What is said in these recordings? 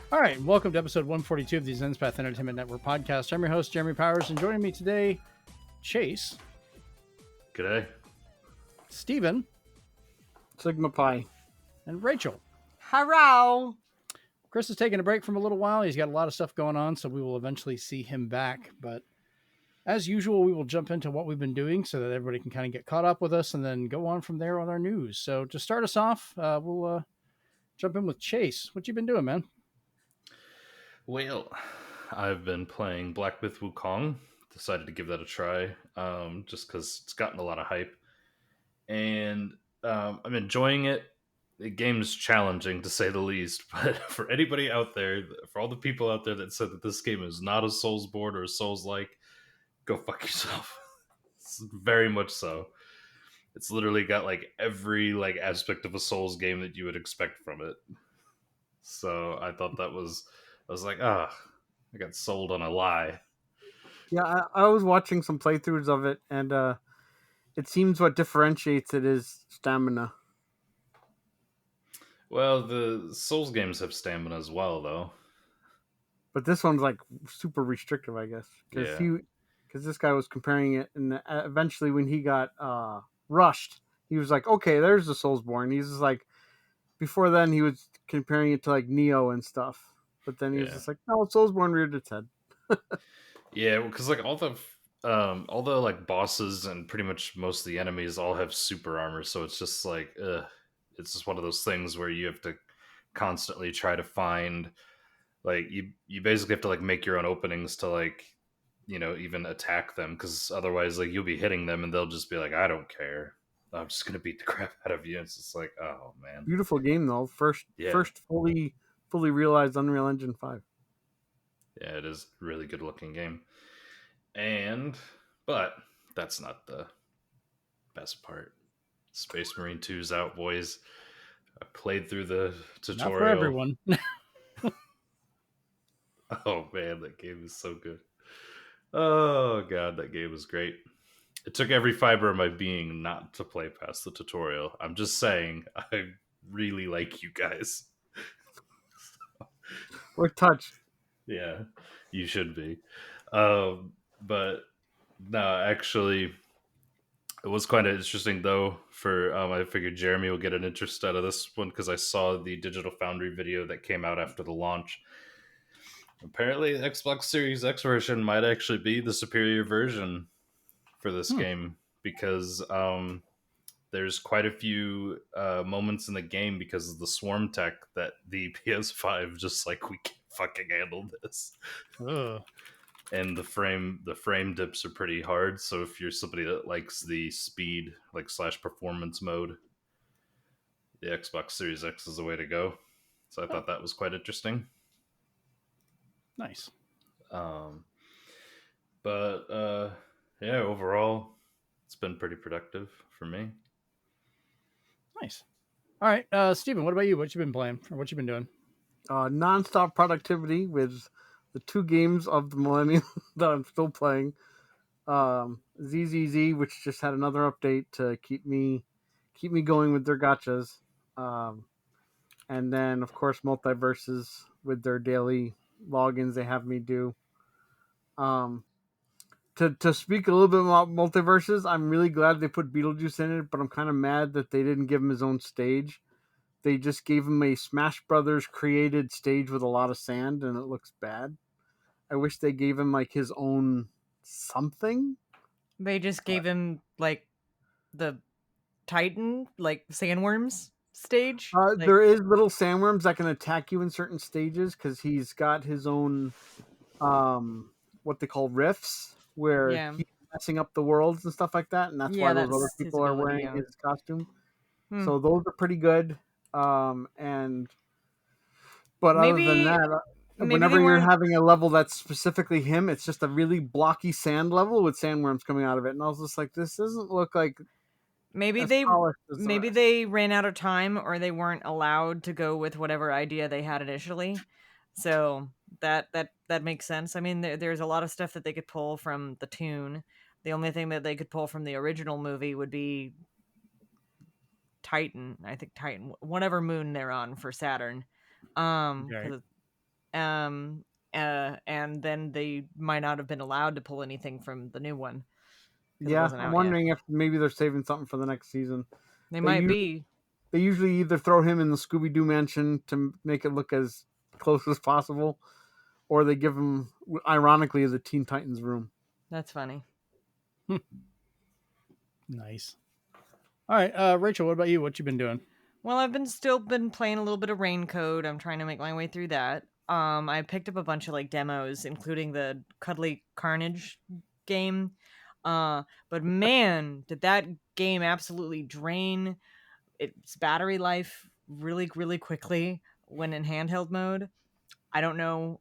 All right, welcome to episode 142 of the Zenspath Entertainment Network Podcast. I'm your host, Jeremy Powers, and joining me today, Chase. G'day. Steven. Sigma Pi. And Rachel. Hello. Chris is taking a break from a little while. He's got a lot of stuff going on, so we will eventually see him back. But as usual, we will jump into what we've been doing so that everybody can kind of get caught up with us and then go on from there with our news. So to start us off, we'll jump in with Chase. What you been doing, man? Well, I've been playing Black Myth Wukong. Decided to give that a try, just because it's gotten a lot of hype. And I'm enjoying it. The game's challenging, to say the least. But for anybody out there, for all the people out there that said that this game is not a Soulsborne or a Souls-like, go fuck yourself. It's very much so. It's literally got like every like aspect of a Souls game that you would expect from it. So I thought I was like, I got sold on a lie. Yeah, I was watching some playthroughs of it, and it seems what differentiates it is stamina. Well, the Souls games have stamina as well, though. But this one's like super restrictive, I guess, because this guy was comparing it, and eventually when he got rushed, he was like, "Okay, there's the Soulsborne." He's just like, before then he was comparing it to like Neo and stuff, but then he was just like, "No, Soulsborne reared its head." Yeah, because like all the like bosses and pretty much most of the enemies all have super armor, so it's just like, it's just one of those things where you have to constantly try to find, like, you basically have to like make your own openings to like, you know, even attack them, because otherwise like you'll be hitting them and they'll just be like, I don't care, I'm just gonna beat the crap out of you. It's just like, oh man, Beautiful game though. First fully realized Unreal Engine 5. Yeah, it is a really good looking game. But that's not the best part. Space Marine 2's out, boys. I played through the tutorial. Not for everyone. Oh man, that game is so good. Oh god, that game was great. It took every fiber of my being not to play past the tutorial. I'm just saying, I really like you guys. We're touched. Yeah, you should be. But no, actually, it was kind of interesting though. For I figured Jeremy will get an interest out of this one because I saw the Digital Foundry video that came out after the launch. Apparently, the Xbox Series X version might actually be the superior version for this game, because there's quite a few moments in the game because of the swarm tech that the PS5 just like, we can't fucking handle this. And the frame dips are pretty hard, so if you're somebody that likes the speed like / performance mode, the Xbox Series X is the way to go. So I thought that was quite interesting. Nice. But yeah, overall it's been pretty productive for me. Nice. All right, Steven, what about you? What you been playing, or what you been doing? Non-stop productivity with the 2 games of the millennium that I'm still playing. ZZZ, which just had another update to keep me going with their gachas. And then of course Multiverses with their daily logins they have me do. To speak a little bit about Multiverses, I'm really glad they put Beetlejuice in it, but I'm kind of mad that they didn't give him his own stage. They just gave him a Smash Brothers created stage with a lot of sand, and it looks bad. I wish they gave him like his own something. They just gave him like the Titan, like sandworms stage. There is little sandworms that can attack you in certain stages because he's got his own what they call rifts, where he's messing up the worlds and stuff like that, and that's why those other people are wearing his costume. So those are pretty good. But other than that, whenever you're having a level that's specifically him, it's just a really blocky sand level with sandworms coming out of it, and I was just like, this doesn't look like. Maybe they ran out of time, or they weren't allowed to go with whatever idea they had initially. So that makes sense. I mean, there's a lot of stuff that they could pull from the tune. The only thing that they could pull from the original movie would be Titan. I think Titan, whatever moon they're on for Saturn. Right. and then they might not have been allowed to pull anything from the new one. Yeah, I'm wondering if maybe they're saving something for the next season. They might be. They usually either throw him in the Scooby-Doo mansion to make it look as close as possible, or they give him, ironically, the Teen Titans room. That's funny. Nice. All right, Rachel, what about you? What you been doing? Well, I've still been playing a little bit of Raincode. I'm trying to make my way through that. I picked up a bunch of like demos, including the Cuddly Carnage game. But man, did that game absolutely drain its battery life really, really quickly when in handheld mode. I don't know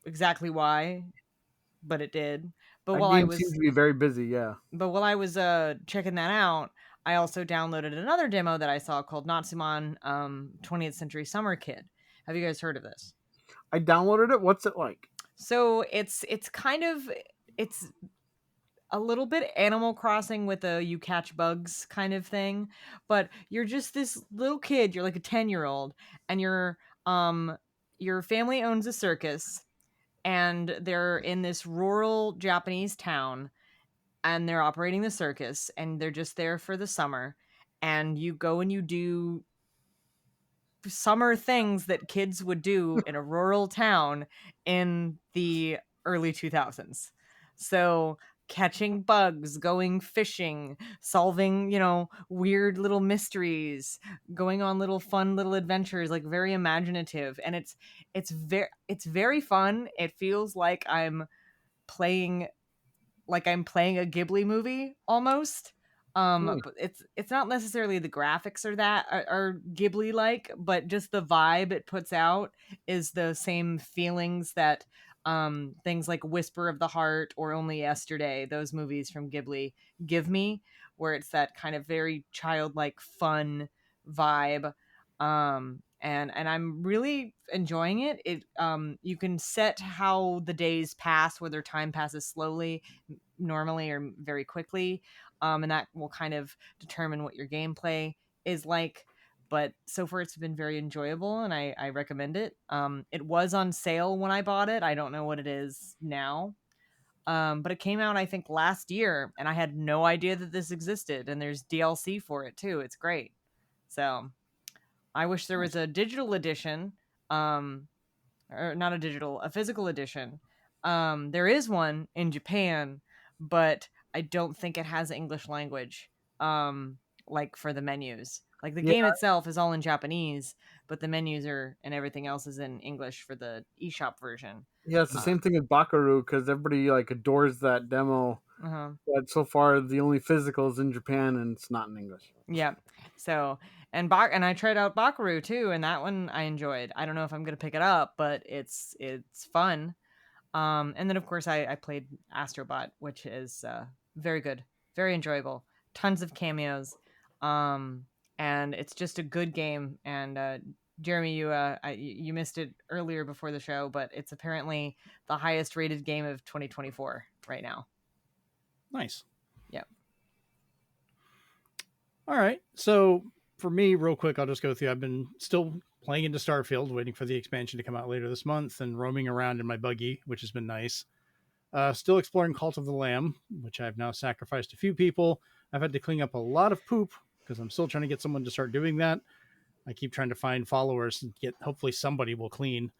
exactly why, but it did. But That while game seems to be very busy, yeah. But while I was checking that out, I also downloaded another demo that I saw called Natsuman 20th Century Summer Kid. Have you guys heard of this? I downloaded it. What's it like? So it's a little bit Animal Crossing with a you catch bugs kind of thing, but you're just this little kid. You're like a 10-year-old, and your family owns a circus, and they're in this rural Japanese town, and they're operating the circus, and they're just there for the summer, and you go and you do summer things that kids would do in a rural town in the early 2000s. So catching bugs, going fishing, solving, weird little mysteries, going on little fun little adventures, like very imaginative. And it's very fun. It feels like I'm playing a Ghibli movie almost. But it's not necessarily the graphics are Ghibli like, but just the vibe it puts out is the same feelings that things like Whisper of the Heart or Only Yesterday, those movies from Ghibli, give me, where it's that kind of very childlike fun vibe. And I'm really enjoying it. You can set how the days pass, whether time passes slowly, normally, or very quickly, and that will kind of determine what your gameplay is like. But so far it's been very enjoyable, and I recommend it. It was on sale when I bought it. I don't know what it is now, but it came out I think last year, and I had no idea that this existed, and there's DLC for it too. It's great. So I wish there was a digital edition, or not a physical edition. There is one in Japan, but I don't think it has English language, like for the menus. Like the game itself is all in Japanese, but the menus and everything else is in English for the eShop version. Yeah, it's the same thing with Bakaru, because everybody like adores that demo. But so far, the only physical is in Japan, and it's not in English. Yeah. So and I tried out Bakaru too, and that one I enjoyed. I don't know if I'm gonna pick it up, but it's fun. And then of course I played Astrobot, which is very good, very enjoyable, tons of cameos, and it's just a good game. And Jeremy, you missed it earlier before the show, but it's apparently the highest rated game of 2024 right now. Nice. Yep. All right. So for me, real quick, I'll just go through. I've been still playing into Starfield, waiting for the expansion to come out later this month, and roaming around in my buggy, which has been nice. Still exploring Cult of the Lamb, which I've now sacrificed a few people. I've had to clean up a lot of poop because I'm still trying to get someone to start doing that. I keep trying to find followers and hopefully somebody will clean.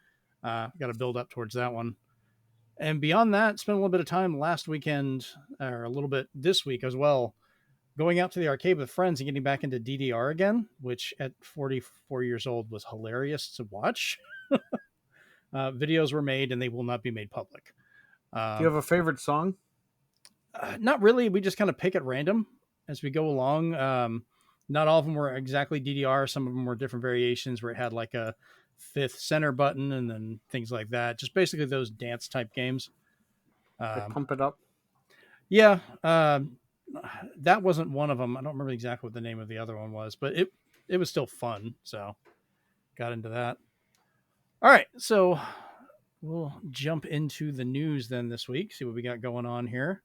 Got to build up towards that one. And beyond that, spent a little bit of time last weekend, or a little bit this week as well, going out to the arcade with friends and getting back into DDR again, which at 44 years old was hilarious to watch. Videos were made and they will not be made public. Do you have a favorite song? Not really. We just kind of pick at random as we go along. Not all of them were exactly DDR. Some of them were different variations where it had like a fifth center button and then things like that. Just basically those dance type games. Like Pump It Up? Yeah. That wasn't one of them. I don't remember exactly what the name of the other one was, but it was still fun. So got into that. All right. So we'll jump into the news then this week. See what we got going on here.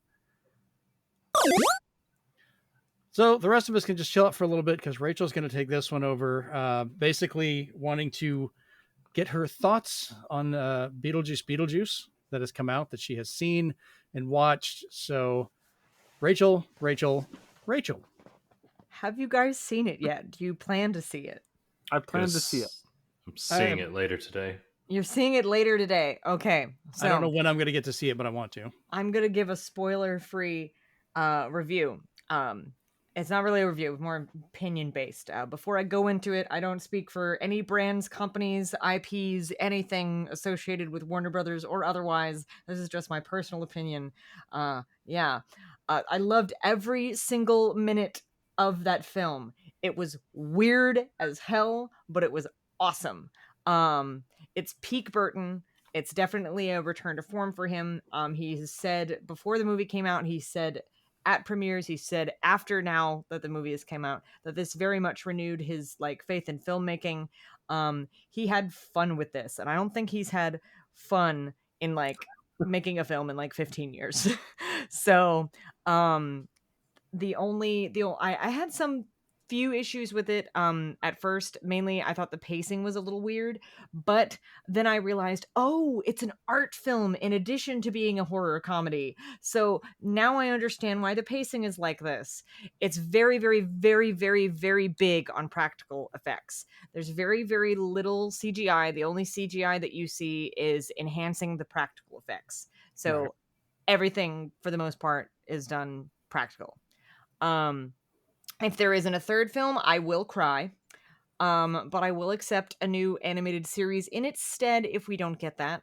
So the rest of us can just chill out for a little bit because Rachel's going to take this one over. Basically wanting to get her thoughts on Beetlejuice that has come out, that she has seen and watched. So, Rachel. Have you guys seen it yet? Do you plan to see it? I plan to see it. I'm seeing it later today. You're seeing it later today. Okay. So I don't know when I'm going to get to see it, but I want to. I'm going to give a spoiler-free review. It's not really a review, it's more opinion-based. Before I go into it, I don't speak for any brands, companies, IPs, anything associated with Warner Brothers or otherwise. This is just my personal opinion. I loved every single minute of that film. It was weird as hell, but it was awesome. It's peak Burton. It's definitely a return to form for him. He has said before the movie came out, he said at premieres, he said after now that the movie has come out, that this very much renewed his like faith in filmmaking. He had fun with this, and I don't think he's had fun in like making a film in like 15 years. So I had some few issues with it at first. Mainly I thought the pacing was a little weird, but then I realized, oh, it's an art film in addition to being a horror comedy. So now I understand why the pacing is like this. It's very, very, very, very, very big on practical effects. There's very, very little CGI. The only CGI that you see is enhancing the practical effects. So right. Everything for the most part is done practical. If there isn't a third film, I will cry. But I will accept a new animated series in its stead if we don't get that.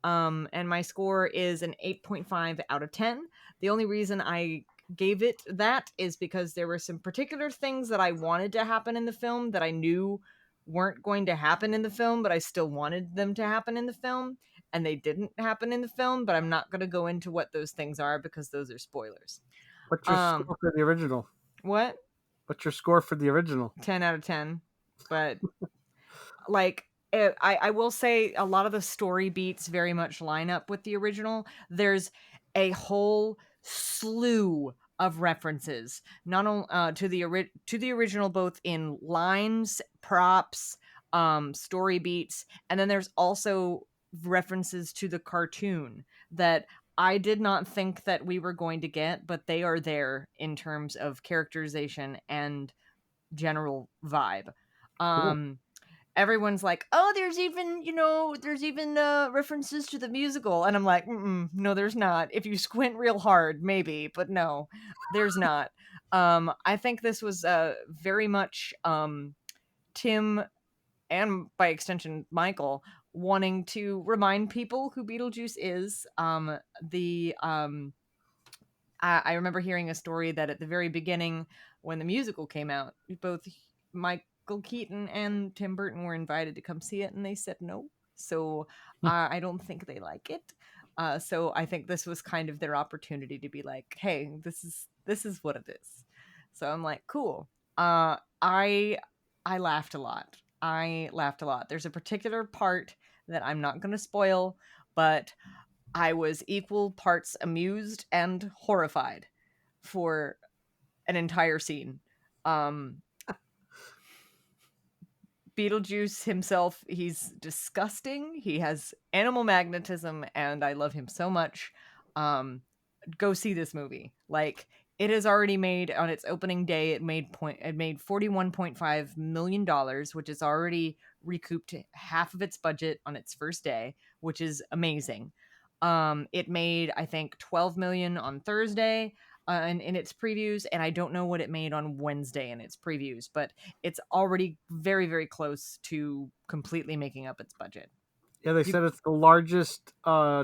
And my score is an 8.5 out of 10. The only reason I gave it that is because there were some particular things that I wanted to happen in the film that I knew weren't going to happen in the film, but I still wanted them to happen in the film. And they didn't happen in the film, but I'm not going to go into what those things are because those are spoilers. What's your score for the original? What? What's your score for the original? 10 out of 10. But like, I will say a lot of the story beats very much line up with the original. There's a whole slew of references, not only to the original, both in lines, props, story beats, and then there's also references to the cartoon that I did not think that we were going to get, but they are there in terms of characterization and general vibe. Cool. Everyone's like, oh, there's even references to the musical. And I'm like, no, there's not. If you squint real hard, maybe, but no, there's not. I think this was very much Tim, and by extension, Michael, wanting to remind people who Beetlejuice is. I remember hearing a story that at the very beginning, when the musical came out, both Michael Keaton and Tim Burton were invited to come see it, and they said no. So I don't think they like it. So I think this was kind of their opportunity to be like, hey, this is what it is. So I'm like, cool. I laughed a lot. There's a particular part that I'm not going to spoil, but I was equal parts amused and horrified for an entire scene. Beetlejuice himself, he's disgusting. He has animal magnetism, and I love him so much. Go see this movie. Like, it has already made, on its opening day, it made $41.5 million, which has already recouped half of its budget on its first day, which is amazing. It made, I think, $12 million on Thursday in its previews, and I don't know what it made on Wednesday in its previews, but it's already very, very close to completely making up its budget. Yeah, they said it's the largest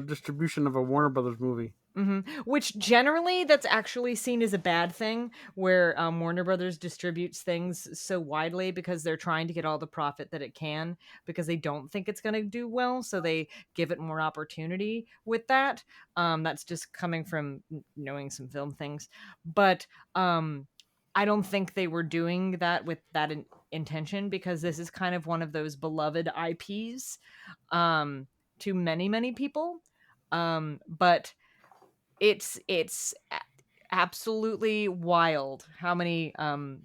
distribution of a Warner Brothers movie. Mm-hmm. Which generally that's actually seen as a bad thing, where Warner Brothers distributes things so widely because they're trying to get all the profit that it can, because they don't think it's going to do well, so they give it more opportunity with that. That's just coming from knowing some film things, but I don't think they were doing that with that intention, because this is kind of one of those beloved IPs to many, many people, but it's absolutely wild how many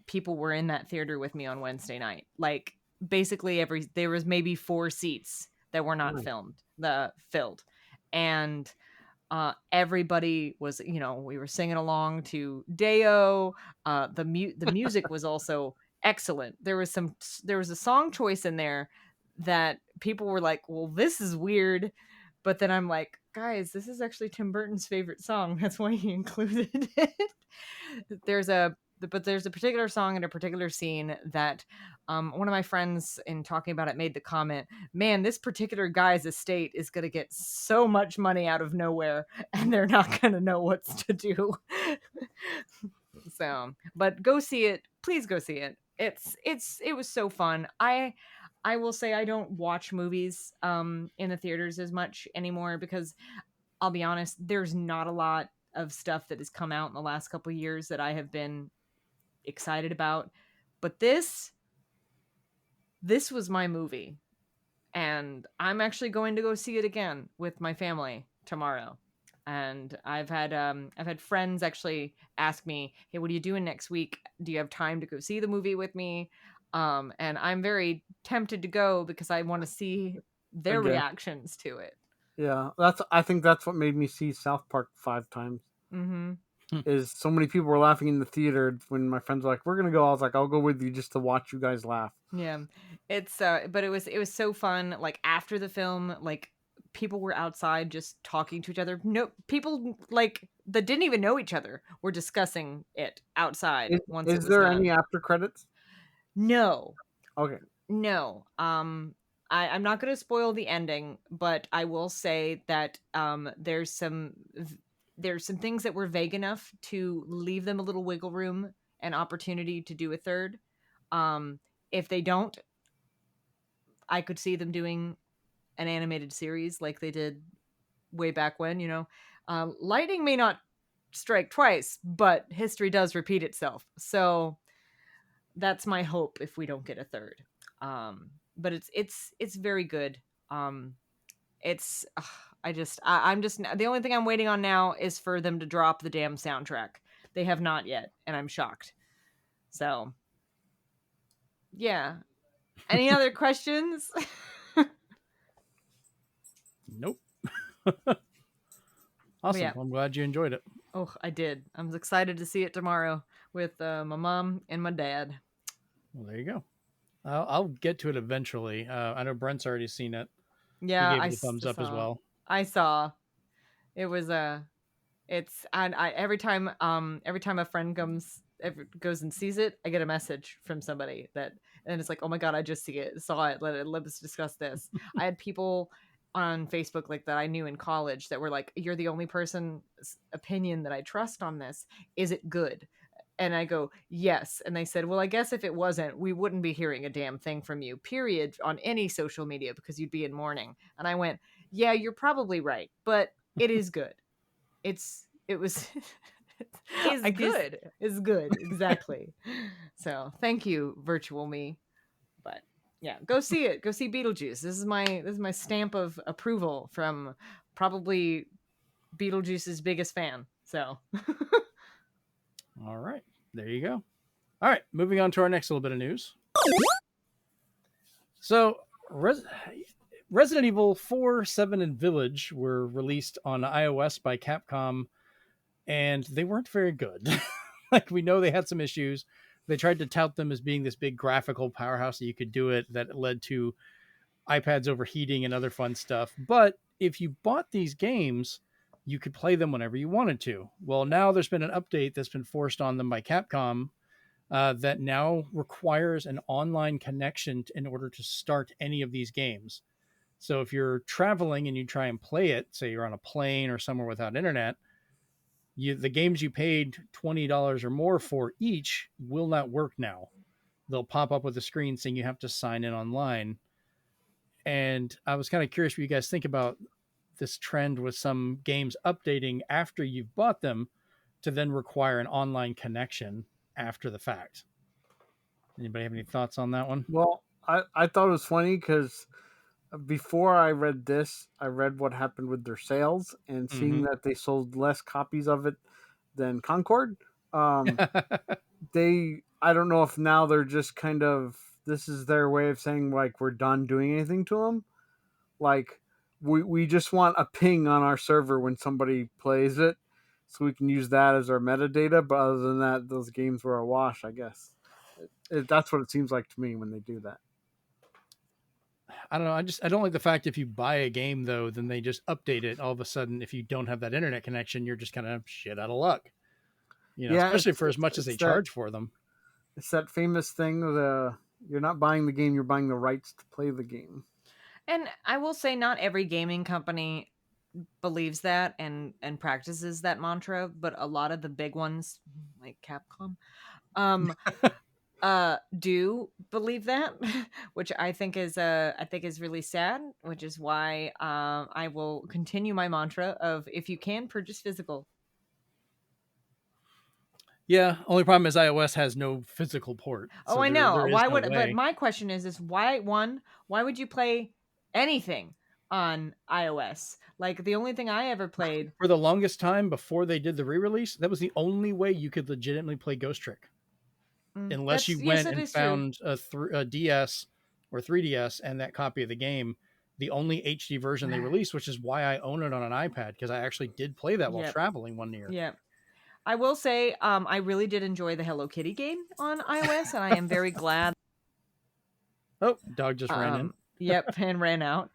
people were in that theater with me on Wednesday night. Like, basically there was maybe 4 seats that were not filled, and everybody was, we were singing along to Deo. The music was also excellent. There was a song choice in there that people were like, well, this is weird, but then I'm like, guys, this is actually Tim Burton's favorite song. That's why he included it. There's a particular song in a particular scene that one of my friends, in talking about it, made the comment, man, this particular guy's estate is going to get so much money out of nowhere and they're not going to know what to do. So, but go see it. Please go see it. It was so fun. I will say I don't watch movies in the theaters as much anymore because I'll be honest, there's not a lot of stuff that has come out in the last couple of years that I have been excited about. But this was my movie, and I'm actually going to go see it again with my family tomorrow. And I've had friends actually ask me, hey, what are you doing next week? Do you have time to go see the movie with me? And I'm very tempted to go because I want to see their reactions to it. Yeah, I think that's what made me see South Park 5 times. Mm-hmm. Is so many people were laughing in the theater when my friends were like, we're gonna go. I was like, I'll go with you just to watch you guys laugh. Yeah, it's but it was so fun. Like after the film, like people were outside just talking to each other. No, people like that didn't even know each other were discussing it outside. Is there any after credits? No. Okay. No. I'm not going to spoil the ending, but I will say that there's some things that were vague enough to leave them a little wiggle room and opportunity to do a third. If they don't, I could see them doing an animated series like they did way back when, lightning may not strike twice, but history does repeat itself. So that's my hope if we don't get a third. But it's very good. I'm just the only thing I'm waiting on now is for them to drop the damn soundtrack. They have not yet, and I'm shocked. So, yeah. Any other questions? Nope. Awesome. Yeah. I'm glad you enjoyed it. Oh, I did. I'm excited to see it tomorrow with my mom and my dad. Well, there you go. I'll get to it eventually. I know Brent's already seen it. Yeah, he gave it a thumbs up as well. I saw. It was every time a friend goes and sees it, I get a message from somebody and it's like, oh my god, I just saw it. Let's discuss this. I had people on Facebook like that I knew in college that were like, you're the only person's opinion that I trust on this. Is it good? And I go, yes. And they said, well, I guess if it wasn't, we wouldn't be hearing a damn thing from you, period, on any social media, because you'd be in mourning. And I went, yeah, you're probably right, but it is good. It's good. It's good. Exactly. So thank you, virtual me. But yeah, go see it. Go see Beetlejuice. This is my stamp of approval from probably Beetlejuice's biggest fan. So all right, there you go. All right, moving on to our next little bit of news. So Resident Evil 4, 7, and Village were released on iOS by Capcom, and they weren't very good. Like, we know they had some issues. They tried to tout them as being this big graphical powerhouse that you could do it, that led to iPads overheating and other fun stuff. But if you bought these games, you could play them whenever you wanted to. Well, now there's been an update that's been forced on them by Capcom that now requires an online connection in order to start any of these games. So if you're traveling and you try and play it, say you're on a plane or somewhere without internet, the games you paid $20 or more for each will not work now. They'll pop up with a screen saying you have to sign in online. And I was kind of curious what you guys think about this trend with some games updating after you've bought them to then require an online connection after the fact. Anybody have any thoughts on that one? Well, I thought it was funny because before I read this, I read what happened with their sales, and seeing that they sold less copies of it than Concord. I don't know if now they're just kind of this is their way of saying like we're done doing anything to them. Like we just want a ping on our server when somebody plays it, so we can use that as our metadata. But other than that, those games were a wash, I guess. That's what it seems like to me when they do that. I don't know. I don't like the fact if you buy a game though, then they just update it. All of a sudden, if you don't have that internet connection, you're just kind of shit out of luck. Especially for as much as they charge for them. It's that famous thing you're not buying the game, you're buying the rights to play the game. And I will say not every gaming company believes that and practices that mantra, but a lot of the big ones like Capcom do believe that, which I think is really sad, which is why I will continue my mantra of if you can purchase physical. Yeah, only problem is iOS has no physical port. So I know. Why would? But my question is why would you play anything on iOS? Like the only thing I ever played for the longest time before they did the re-release, that was the only way you could legitimately play Ghost Trick, unless you went and found a DS or 3DS and that copy of the game. The only HD version they released, which is why I own it on an iPad, because I actually did play that while traveling one year. Yeah. I will say, I really did enjoy the Hello Kitty game on iOS, and I am very glad. Oh, dog just ran in. Yep, and ran out.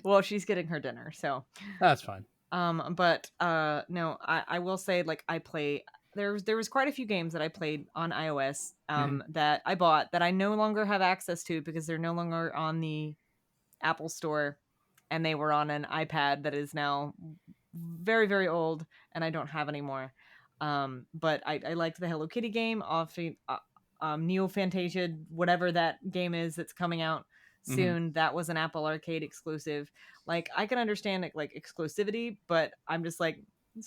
Well, she's getting her dinner, so that's fine. But no, I will say, like, I play. There was quite a few games that I played on iOS that I bought that I no longer have access to because they're no longer on the Apple Store, and they were on an iPad that is now very, very old and I don't have anymore. But I liked the Hello Kitty game, Neo Fantasia, whatever that game is that's coming out soon. That was an Apple Arcade exclusive. Like, I can understand it, like exclusivity, but I'm just like,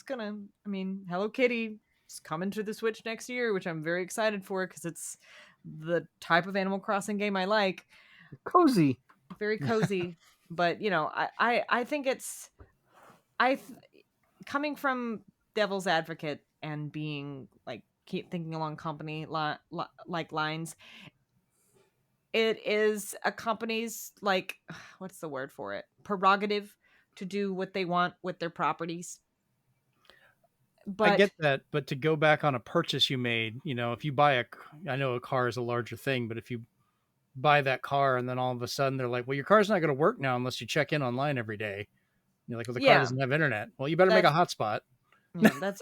Hello Kitty is coming to the Switch next year, which I'm very excited for because it's the type of Animal Crossing game I like. Cozy. Very cozy. But, I think it's... coming from devil's advocate and being like keep thinking along company like lines, it is a company's like what's the word for it, prerogative to do what they want with their properties. But I get that, but to go back on a purchase you made, if you buy I know a car is a larger thing, but if you buy that car and then all of a sudden they're like, well, your car's not going to work now unless you check in online every day. You're like, well, the car doesn't have internet. Well, you better make a hotspot. Yeah, that's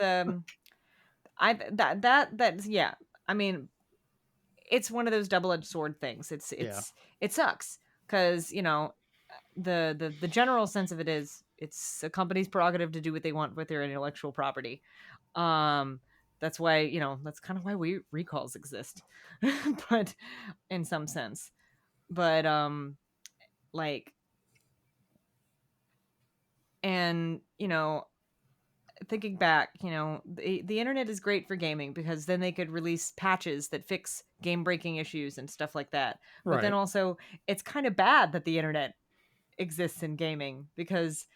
yeah. I mean, it's one of those double-edged sword things. It sucks because the general sense of it is it's a company's prerogative to do what they want with their intellectual property. That's why that's kind of why recalls exist, but in some sense, but like. And, thinking back, the internet is great for gaming because then they could release patches that fix game-breaking issues and stuff like that. But then also, it's kind of bad that the internet exists in gaming because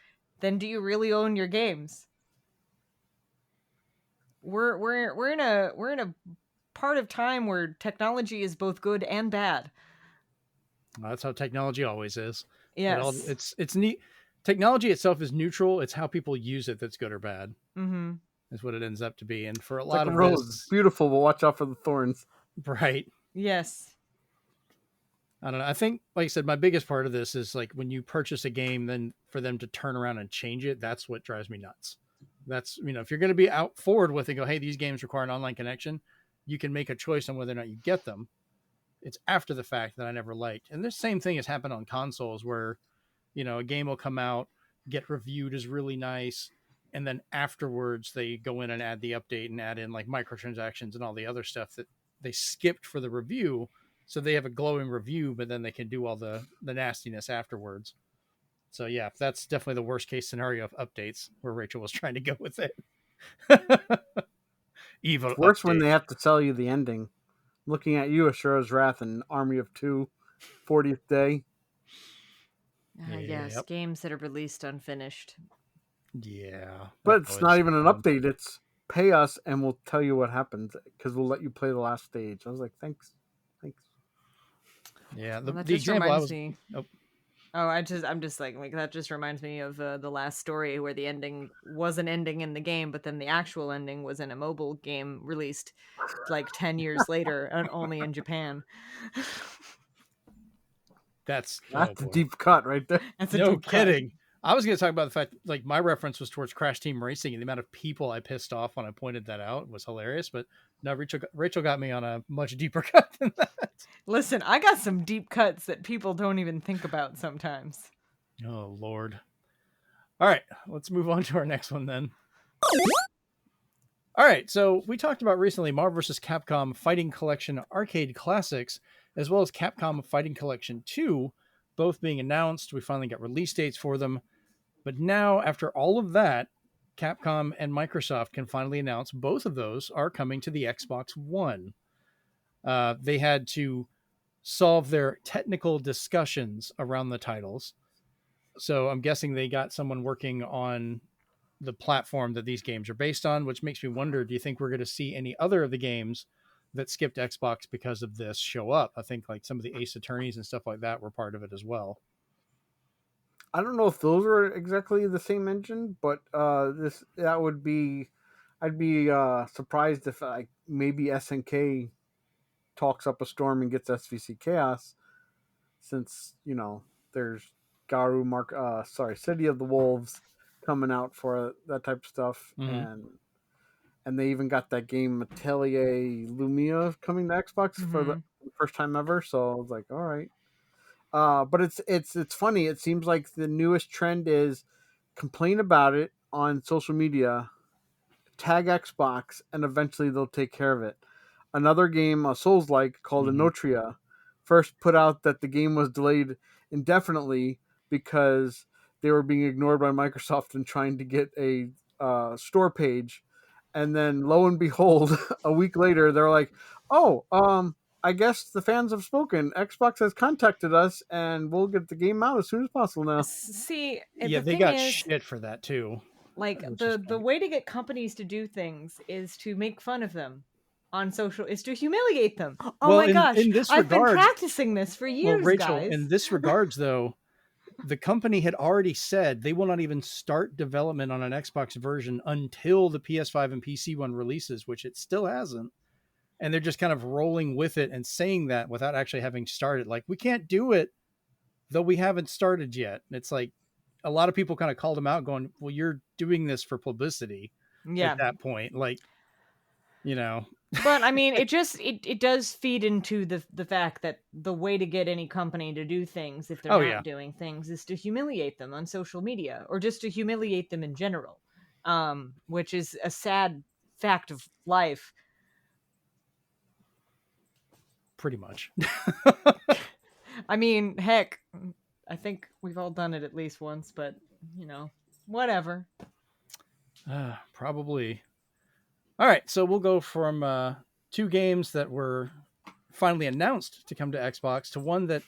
then do you really own your games? We're in a part of time where technology is both good and bad. Well, that's how technology always is. Yes, it's neat. Technology itself is neutral. It's how people use it that's good or bad. Is what it ends up to be. And for a lot of rose, it's beautiful, but watch out for the thorns. Right. Yes. I don't know. I think, like I said, my biggest part of this is like when you purchase a game, then for them to turn around and change it, that's what drives me nuts. That's, if you're going to be out forward with it, go, hey, these games require an online connection, you can make a choice on whether or not you get them. It's after the fact that I never liked. And the same thing has happened on consoles where, a game will come out, get reviewed as really nice, and then afterwards they go in and add the update and add in like microtransactions and all the other stuff that they skipped for the review. So they have a glowing review, but then they can do all the nastiness afterwards. So yeah, that's definitely the worst case scenario of updates where Rachel was trying to go with it. Evil. It's worse when they have to tell you the ending. Looking at you, Ashura's Wrath and Army of Two, 40th Day. Yes, games that are released unfinished. Yeah. But it's not even an update. It's pay us and we'll tell you what happens because we'll let you play the last stage. I was like, thanks. Yeah, Well, that the just example I reminds was. me. Oh, I'm just like that just reminds me of the last story where the ending was an ending in the game, but then the actual ending was in a mobile game released like 10 years later and only in Japan. that's That's a boy. deep cut right there. That's a No deep cut. kidding. I was going to talk about the fact, like, my reference was towards Crash Team Racing, and the amount of people I pissed off when I pointed that out was hilarious. But no, Rachel got me on a much deeper cut than that. Listen, I got some deep cuts that people don't even think about sometimes. Oh, Lord. All right, let's move on to our next one then. All right, so we talked about recently Marvel vs. Capcom Fighting Collection Arcade Classics, as well as Capcom Fighting Collection 2, both being announced. We finally got release dates for them. But now, after all of that, Capcom and Microsoft can finally announce both of those are coming to the Xbox One. They had to solve their technical discussions around the titles. So I'm guessing they got someone working on the platform that these games are based on, which makes me wonder, do you think we're going to see any other of the games that skipped Xbox because of this show up? I think like some of the Ace Attorneys and stuff like that were part of it as well. I don't know if those are exactly the same engine, but I'd be surprised if like maybe SNK talks up a storm and gets SVC Chaos, since there's City of the Wolves coming out for that type of stuff, and they even got that game Atelier Lumia coming to Xbox for the first time ever. So I was like, all right. But it's funny. It seems like the newest trend is complain about it on social media, tag Xbox, and eventually they'll take care of it. Another game, a Souls-like called Inotria, first put out that the game was delayed indefinitely because they were being ignored by Microsoft and trying to get a store page. And then lo and behold, a week later, they're like, oh, I guess the fans have spoken. Xbox has contacted us, and we'll get the game out as soon as possible now. See, yeah, they got shit for that too. Like the way to get companies to do things is to make fun of them on social, is to humiliate them. Oh well, my gosh, I've been practicing this for years, Rachel, guys. In this regards, though, the company had already said they will not even start development on an Xbox version until the PS5 and PC one releases, which it still hasn't. And they're just kind of rolling with it and saying that without actually having started. Like, we can't do it, though we haven't started yet. And it's like a lot of people kind of called them out going, well, you're doing this for publicity at that point. Like, But I mean, it does feed into the fact that the way to get any company to do things, if they're not doing things, is to humiliate them on social media or just to humiliate them in general, which is a sad fact of life. Pretty much. I mean, heck, I think we've all done it at least once, but whatever. Probably. All right, so we'll go from 2 games that were finally announced to come to Xbox to one that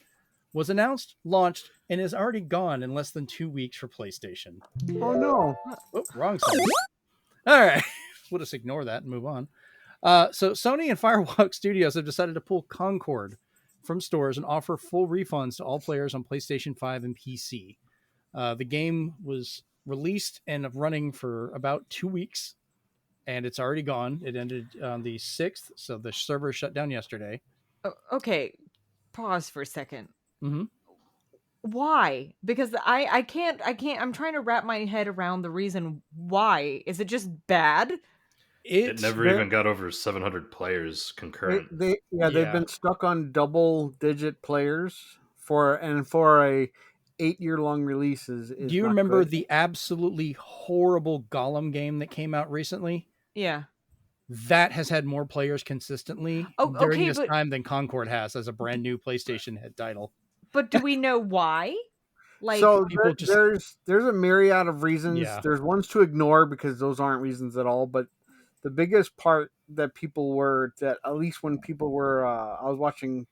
was announced, launched, and is already gone in less than 2 weeks for PlayStation. Oh, no. Oh, wrong side. All right, we'll just ignore that and move on. So Sony and Firewalk Studios have decided to pull Concord from stores and offer full refunds to all players on PlayStation 5 and PC. The game was released and running for about 2 weeks, and it's already gone. It ended on the 6th, so the server shut down yesterday. Oh, okay, pause for a second. Mm-hmm. Why? Because I can't. I'm trying to wrap my head around the reason why. Is it just bad? It never even got over 700 players concurrent. They've been stuck on double-digit players for a 8-year-long releases. Do you remember the absolutely horrible Gollum game that came out recently? Yeah. That has had more players consistently during this time than Concord has as a brand new PlayStation head title. But do we know why? Like, so there's a myriad of reasons. Yeah. There's ones to ignore because those aren't reasons at all. But the biggest part that at least when people were, I was watching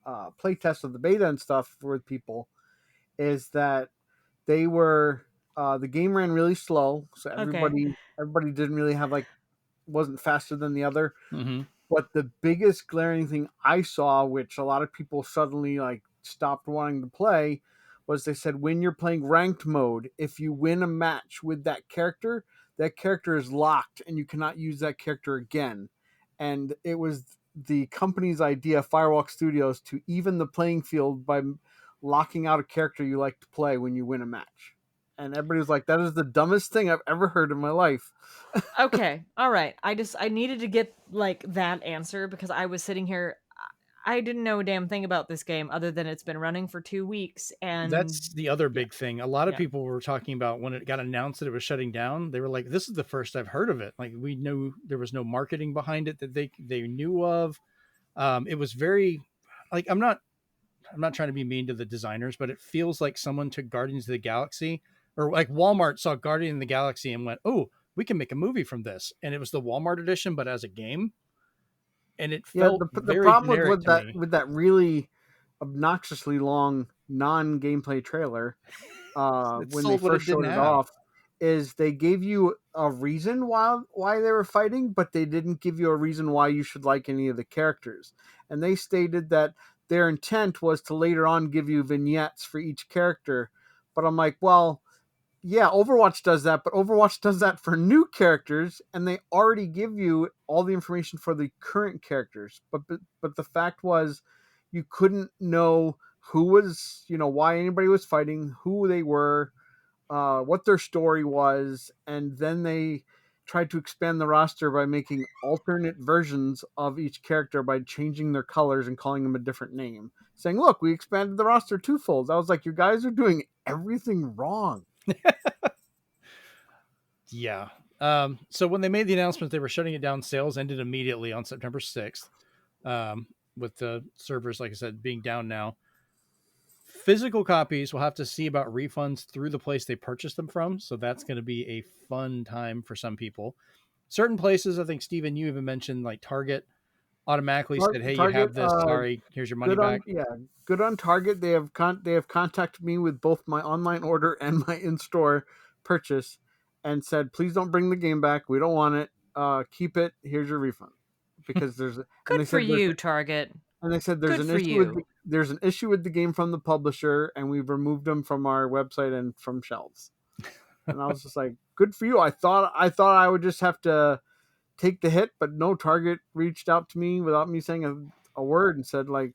playtests of the beta and stuff with people, is that they were the game ran really slow, so everybody didn't really have wasn't faster than the other. Mm-hmm. But the biggest glaring thing I saw, which a lot of people suddenly stopped wanting to play was they said when you're playing ranked mode, if you win a match with that character is locked and you cannot use that character again. And it was the company's idea, Firewalk Studios, to even the playing field by locking out a character you like to play when you win a match. And everybody was like, that is the dumbest thing I've ever heard in my life. Okay. All right. I needed to get like that answer because I was sitting here. I didn't know a damn thing about this game other than it's been running for 2 weeks. And that's the other big thing. A lot of people were talking about when it got announced that it was shutting down. They were like, this is the first I've heard of it. Like, we knew there was no marketing behind it that they knew of. It was very like, I'm not trying to be mean to the designers, but it feels like someone took Guardians of the Galaxy, or like Walmart saw Guardian of the Galaxy and went, oh, we can make a movie from this. And it was the Walmart edition, but as a game. And it felt the problem with that really obnoxiously long non-gameplay trailer when they first showed it off is they gave you a reason why they were fighting, but they didn't give you a reason why you should like any of the characters. And they stated that their intent was to later on give you vignettes for each character. But I'm like, well, yeah, Overwatch does that, but Overwatch does that for new characters, and they already give you all the information for the current characters. But the fact was, you couldn't know who was, why anybody was fighting, who they were, what their story was, and then they tried to expand the roster by making alternate versions of each character by changing their colors and calling them a different name, saying, look, we expanded the roster twofold. I was like, you guys are doing everything wrong. Yeah. So when they made the announcement they were shutting it down, sales ended immediately on September 6th, with the servers, like I said, being down now. Physical copies will have to see about refunds through the place they purchased them from. So that's going to be a fun time for some people. Certain places, I think, Steven, you even mentioned, like Target automatically said, hey, Target, you have this. Sorry, here's your money back. Good on Target. They have contacted me with both my online order and my in-store purchase and said, please don't bring the game back. We don't want it. Keep it. Here's your refund. Because there's good for you, Target. And they said there's an issue with the game from the publisher, and we've removed them from our website and from shelves. And I was just like, good for you. I thought I would just have to take the hit, but no, Target reached out to me without me saying a word and said, like,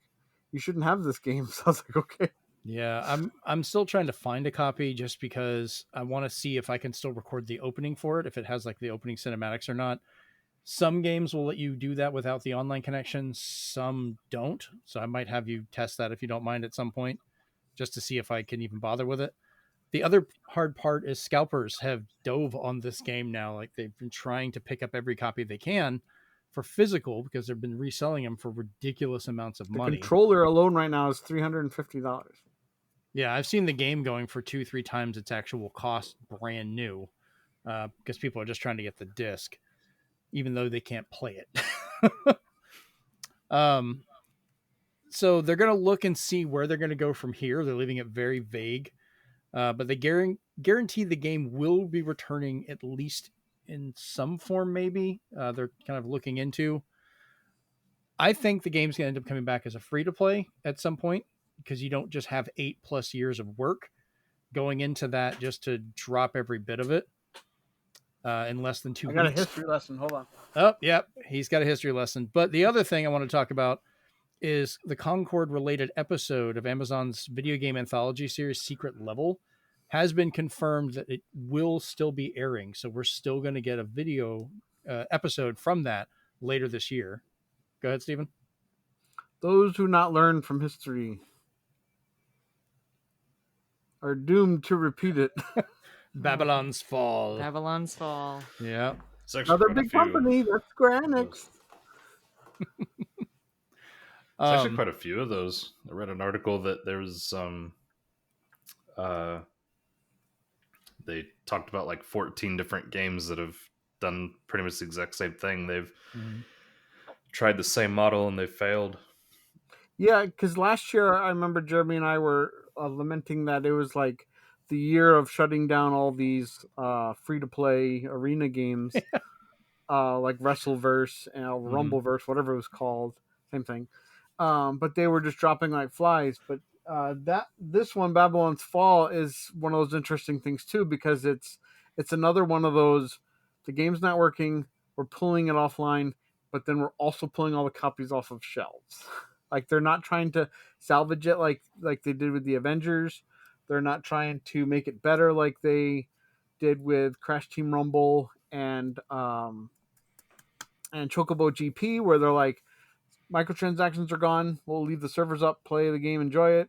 you shouldn't have this game. So I was like, okay. Yeah, I'm still trying to find a copy just because I want to see if I can still record the opening for it, if it has like the opening cinematics or not. Some games will let you do that without the online connection. Some don't. So I might have you test that if you don't mind at some point, just to see if I can even bother with it. The other hard part is scalpers have dove on this game now. Like, they've been trying to pick up every copy they can for physical because they've been reselling them for ridiculous amounts of money. The controller alone right now is $350. Yeah, I've seen the game going for 2-3 times its actual cost brand new, because people are just trying to get the disc, even though they can't play it. So they're going to look and see where they're going to go from here. They're leaving it very vague, but they guarantee the game will be returning at least in some form. Maybe they're kind of looking into. I think the game's going to end up coming back as a free-to-play at some point, because you don't just have 8+ years of work going into that just to drop every bit of it in less than 2 weeks. I got a history lesson. Hold on. Oh, yep. He's got a history lesson. But the other thing I want to talk about is the Concord related episode of Amazon's video game anthology series Secret Level has been confirmed that it will still be airing. So we're still going to get a video episode from that later this year. Go ahead, Stephen. Those who not learn from history are doomed to repeat it. Babylon's Fall. Babylon's Fall. Yeah. Another big company. That's Square Enix. There's actually quite a few of those. I read an article that there was they talked about like 14 different games that have done pretty much the exact same thing. They've tried the same model and they failed. Yeah, because last year I remember Jeremy and I were lamenting that it was like the year of shutting down all these free-to-play arena games, like Wrestleverse and Rumbleverse, whatever it was called, same thing. But they were just dropping like flies. But this one, Babylon's Fall, is one of those interesting things too, because it's another one of those. The game's not working. We're pulling it offline, but then we're also pulling all the copies off of shelves. Like, they're not trying to salvage it like they did with the Avengers. They're not trying to make it better like they did with Crash Team Rumble and Chocobo GP, where they're like, microtransactions are gone. We'll leave the servers up, play the game, enjoy it.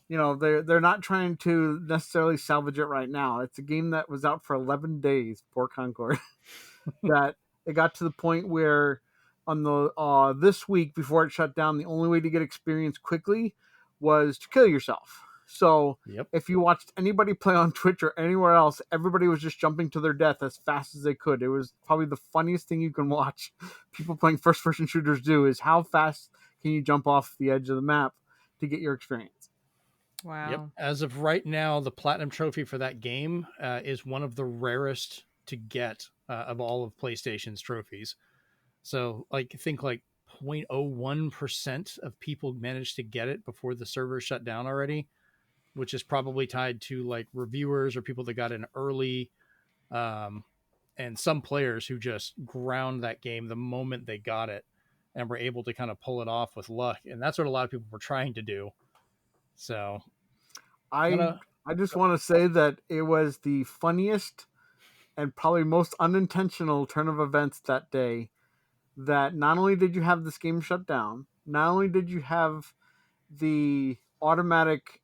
You know, they're not trying to necessarily salvage it right now. It's a game that was out for 11 days, poor Concord, that it got to the point where on the this week before it shut down, the only way to get experience quickly was to kill yourself. So if you watched anybody play on Twitch or anywhere else, everybody was just jumping to their death as fast as they could. It was probably the funniest thing you can watch people playing first-person shooters do, is how fast can you jump off the edge of the map to get your experience. Wow. Yep. As of right now, the platinum trophy for that game is one of the rarest to get of all of PlayStation's trophies. So think 0.01% of people managed to get it before the server shut down already, which is probably tied to like reviewers or people that got in early, and some players who just ground that game the moment they got it and were able to kind of pull it off with luck. And that's what a lot of people were trying to do. So I just want to say that it was the funniest and probably most unintentional turn of events that day, that not only did you have this game shut down, not only did you have the automatic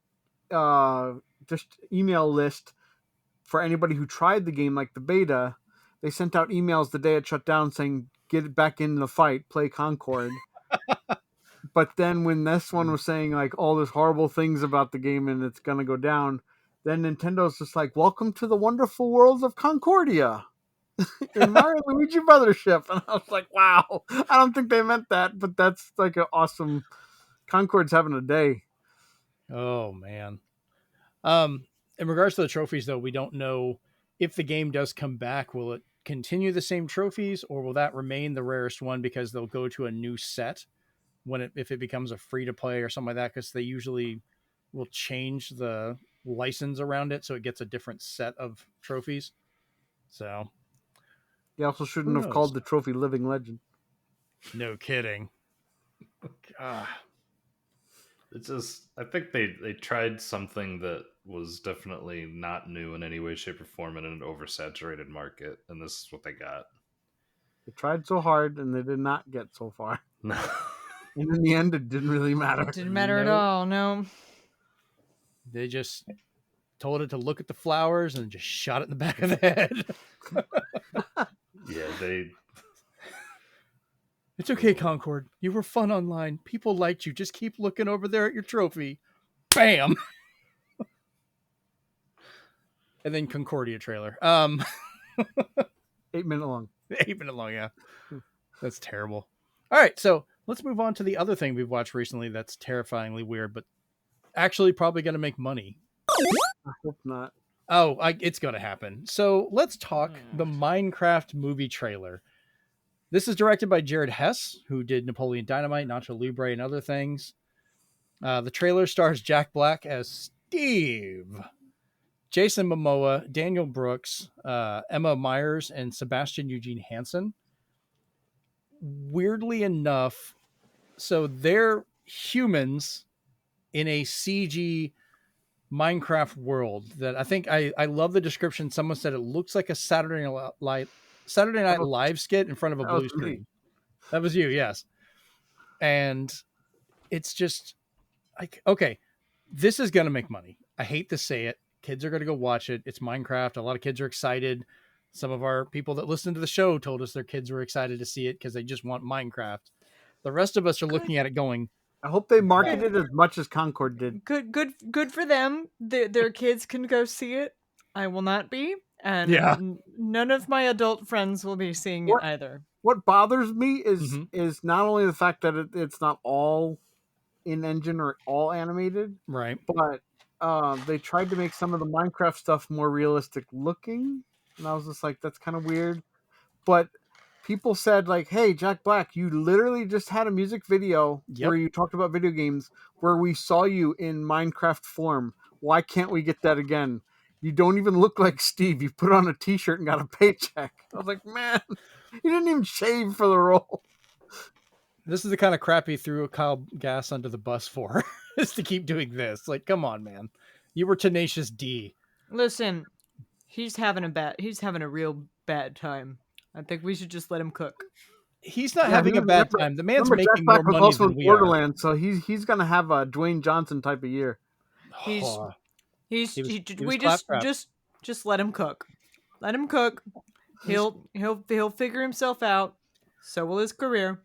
just email list for anybody who tried the game, like the beta, they sent out emails the day it shut down saying, get back in the fight, play Concord. But then when this one was saying like all these horrible things about the game and it's going to go down, then Nintendo's just like, welcome to the wonderful world of Concordia in Mario Luigi Brothership. And I was like, wow, I don't think they meant that, but that's like an awesome, Concord's having a day. Oh man. In regards to the trophies though, we don't know if the game does come back, will it continue the same trophies or will that remain the rarest one because they'll go to a new set if it becomes a free to play or something like that, because they usually will change the license around it so it gets a different set of trophies. So they also shouldn't have called the trophy Living Legend. No kidding. It's just, I think they tried something that was definitely not new in any way, shape, or form in an oversaturated market, and this is what they got. They tried so hard and they did not get so far. No. And in the end, it didn't really matter. It didn't matter at all, no. They just told it to look at the flowers and just shot it in the back of the head. Yeah, It's okay, Concord. You were fun online. People liked you. Just keep looking over there at your trophy. Bam! And then Concordia trailer. 8 minute long. 8 minute long, yeah. That's terrible. All right, so let's move on to the other thing we've watched recently that's terrifyingly weird, but actually probably going to make money. I hope not. Oh, it's going to happen. So let's talk the Minecraft movie trailer. This is directed by Jared Hess, who did Napoleon Dynamite, Nacho Libre, and other things. The trailer stars Jack Black as Steve, Jason Momoa, Daniel Brooks, Emma Myers, and Sebastian Eugene Hansen. Weirdly enough, so they're humans in a CG Minecraft world that I think I love the description. Someone said it looks like a Saturday Night Live skit in front of a blue screen. That was you, yes. And it's just like, okay, this is going to make money. I hate to say it. Kids are going to go watch it. It's Minecraft. A lot of kids are excited. Some of our people that listen to the show told us their kids were excited to see it because they just want Minecraft. The rest of us are looking at it going, I hope they marketed it as much as Concord did. Good for them. Their kids can go see it. I will not be. And none of my adult friends will be seeing it either. What bothers me is not only the fact that it's not all in-engine or all animated. Right. But they tried to make some of the Minecraft stuff more realistic looking. And I was just like, that's kind of weird. But people said like, "Hey, Jack Black, you literally just had a music video where you talked about video games where we saw you in Minecraft form. Why can't we get that again? You don't even look like Steve. You put on a t-shirt and got a paycheck." I was like, man, he didn't even shave for the role. This is the kind of crap he threw Kyle Gass under the bus for, is to keep doing this. Like, come on, man. You were Tenacious D. Listen, he's having a real bad time. I think we should just let him cook. He's not having a bad time. The man's making more money than we are. So he's gonna have a Dwayne Johnson type of year. We just let him cook. Let him cook. He'll figure himself out. So will his career.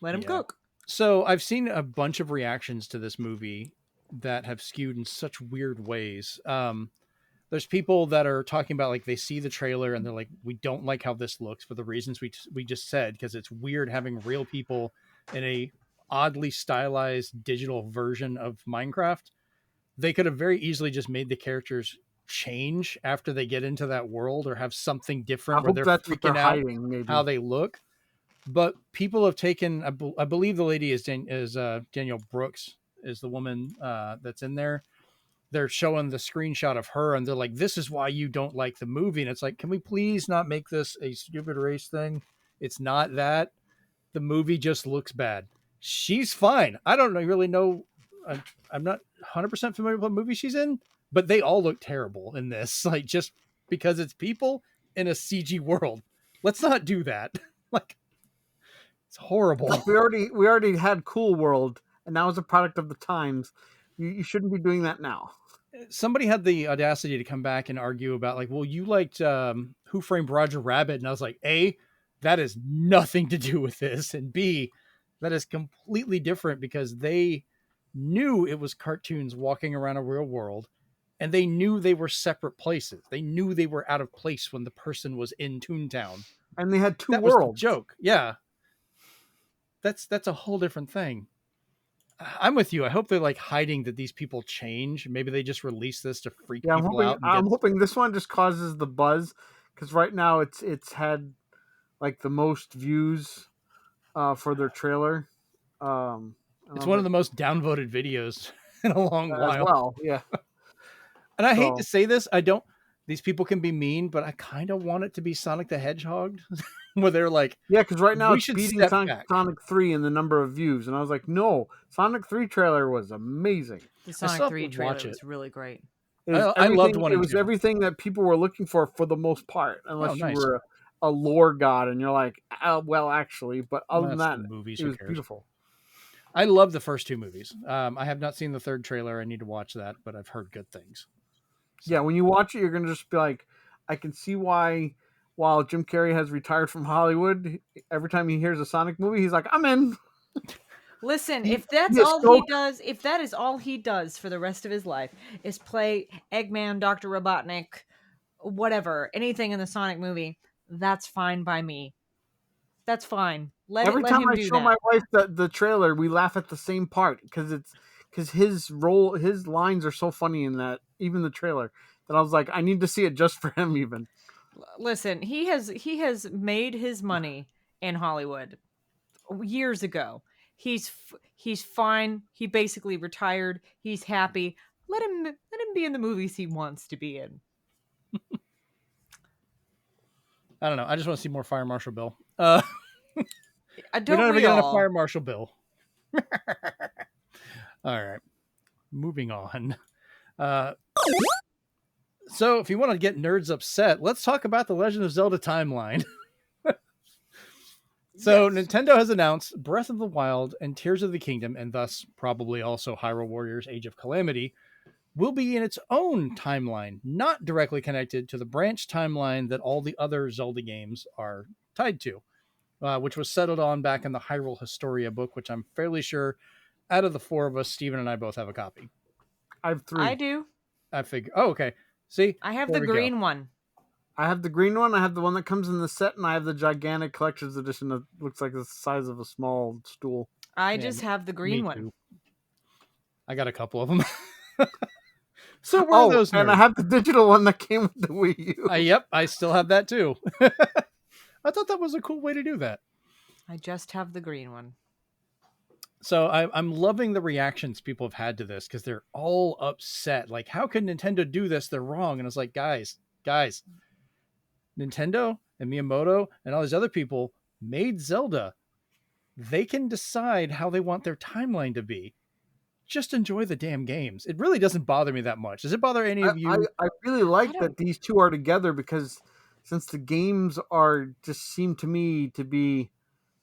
Let him cook. So I've seen a bunch of reactions to this movie that have skewed in such weird ways. There's people that are talking about, like, they see the trailer and they're like, we don't like how this looks for the reasons we just said, because it's weird having real people in a oddly stylized digital version of Minecraft. They could have very easily just made the characters change after they get into that world, or have something different where they're freaking out how they look. But people have taken, I believe the lady is Danielle Brooks is the woman that's in there. They're showing the screenshot of her and they're like, this is why you don't like the movie. And it's like, can we please not make this a stupid race thing? It's not that. The movie just looks bad. She's fine. I don't really know. I'm not 100% familiar with what movie she's in, but they all look terrible in this. Like, just because it's people in a CG world. Let's not do that. Like, it's horrible. We already had Cool World, and that was a product of the times. You shouldn't be doing that now. Somebody had the audacity to come back and argue about, like, well, you liked Who Framed Roger Rabbit, and I was like, A, that has nothing to do with this, and B, that is completely different, because they knew it was cartoons walking around a real world, and they knew they were separate places. They knew they were out of place when the person was in Toontown, and they had two that worlds. Was the joke, yeah. That's a whole different thing. I'm with you. I hope they're like hiding that these people change. Maybe they just release this to freak people out. I'm hoping this one just causes the buzz, because right now it's had like the most views for their trailer. It's one of the most downvoted videos in a long while. As well, yeah. And I hate to say this. These people can be mean, but I kind of want it to be Sonic the Hedgehog, where they're like, yeah, because right now it's beating Sonic 3 in the number of views. And I was like, no, Sonic 3 trailer was amazing. The Sonic 3 trailer was really great. I loved one. It was everything that people were looking for the most part, unless you were a lore god and you're like, well, actually, but other than that, it was beautiful. I love the first two movies. I have not seen the third trailer. I need to watch that, but I've heard good things. So. Yeah, when you watch it, you're going to just be like, I can see why, while Jim Carrey has retired from Hollywood, every time he hears a Sonic movie, he's like, I'm in. Listen, if that's all he does, if that is all he does for the rest of his life, is play Eggman, Dr. Robotnik, whatever, anything in the Sonic movie, that's fine by me. That's fine. Every time I show my wife the trailer, we laugh at the same part, because his lines are so funny in that, even the trailer, that I was like, I need to see it just for him. Even listen, he has made his money in Hollywood years ago. He's fine. He basically retired. He's happy. Let him be in the movies he wants to be in. I don't know. I just want to see more Fire Marshal Bill. I don't. We're not ever getting a Fire Marshal Bill. All right, moving on. So if you want to get nerds upset, let's talk about the Legend of Zelda timeline. So yes. Nintendo has announced Breath of the Wild and Tears of the Kingdom, and thus probably also Hyrule Warriors Age of Calamity, will be in its own timeline, not directly connected to the branch timeline that all the other Zelda games are tied to, which was settled on back in the Hyrule Historia book, which I'm fairly sure out of the four of us, Steven and I both have a copy. I have 3. I do. I figure. Oh, okay. See? I have the green one. I have the green one. I have the one that comes in the set, and I have the gigantic collector's edition that looks like the size of a small stool. I just have the green one. Too. I got a couple of them. So we're those nerds. And I have the digital one that came with the Wii U. Yep, I still have that too. I thought that was a cool way to do that. I just have the green one. So I'm loving the reactions people have had to this because they're all upset. Like, how could Nintendo do this? They're wrong. And it's like, guys, Nintendo and Miyamoto and all these other people made Zelda. They can decide how they want their timeline to be. Just enjoy the damn games. It really doesn't bother me that much. Does it bother any of you? I really like that these two are together because since the games just seem to me to be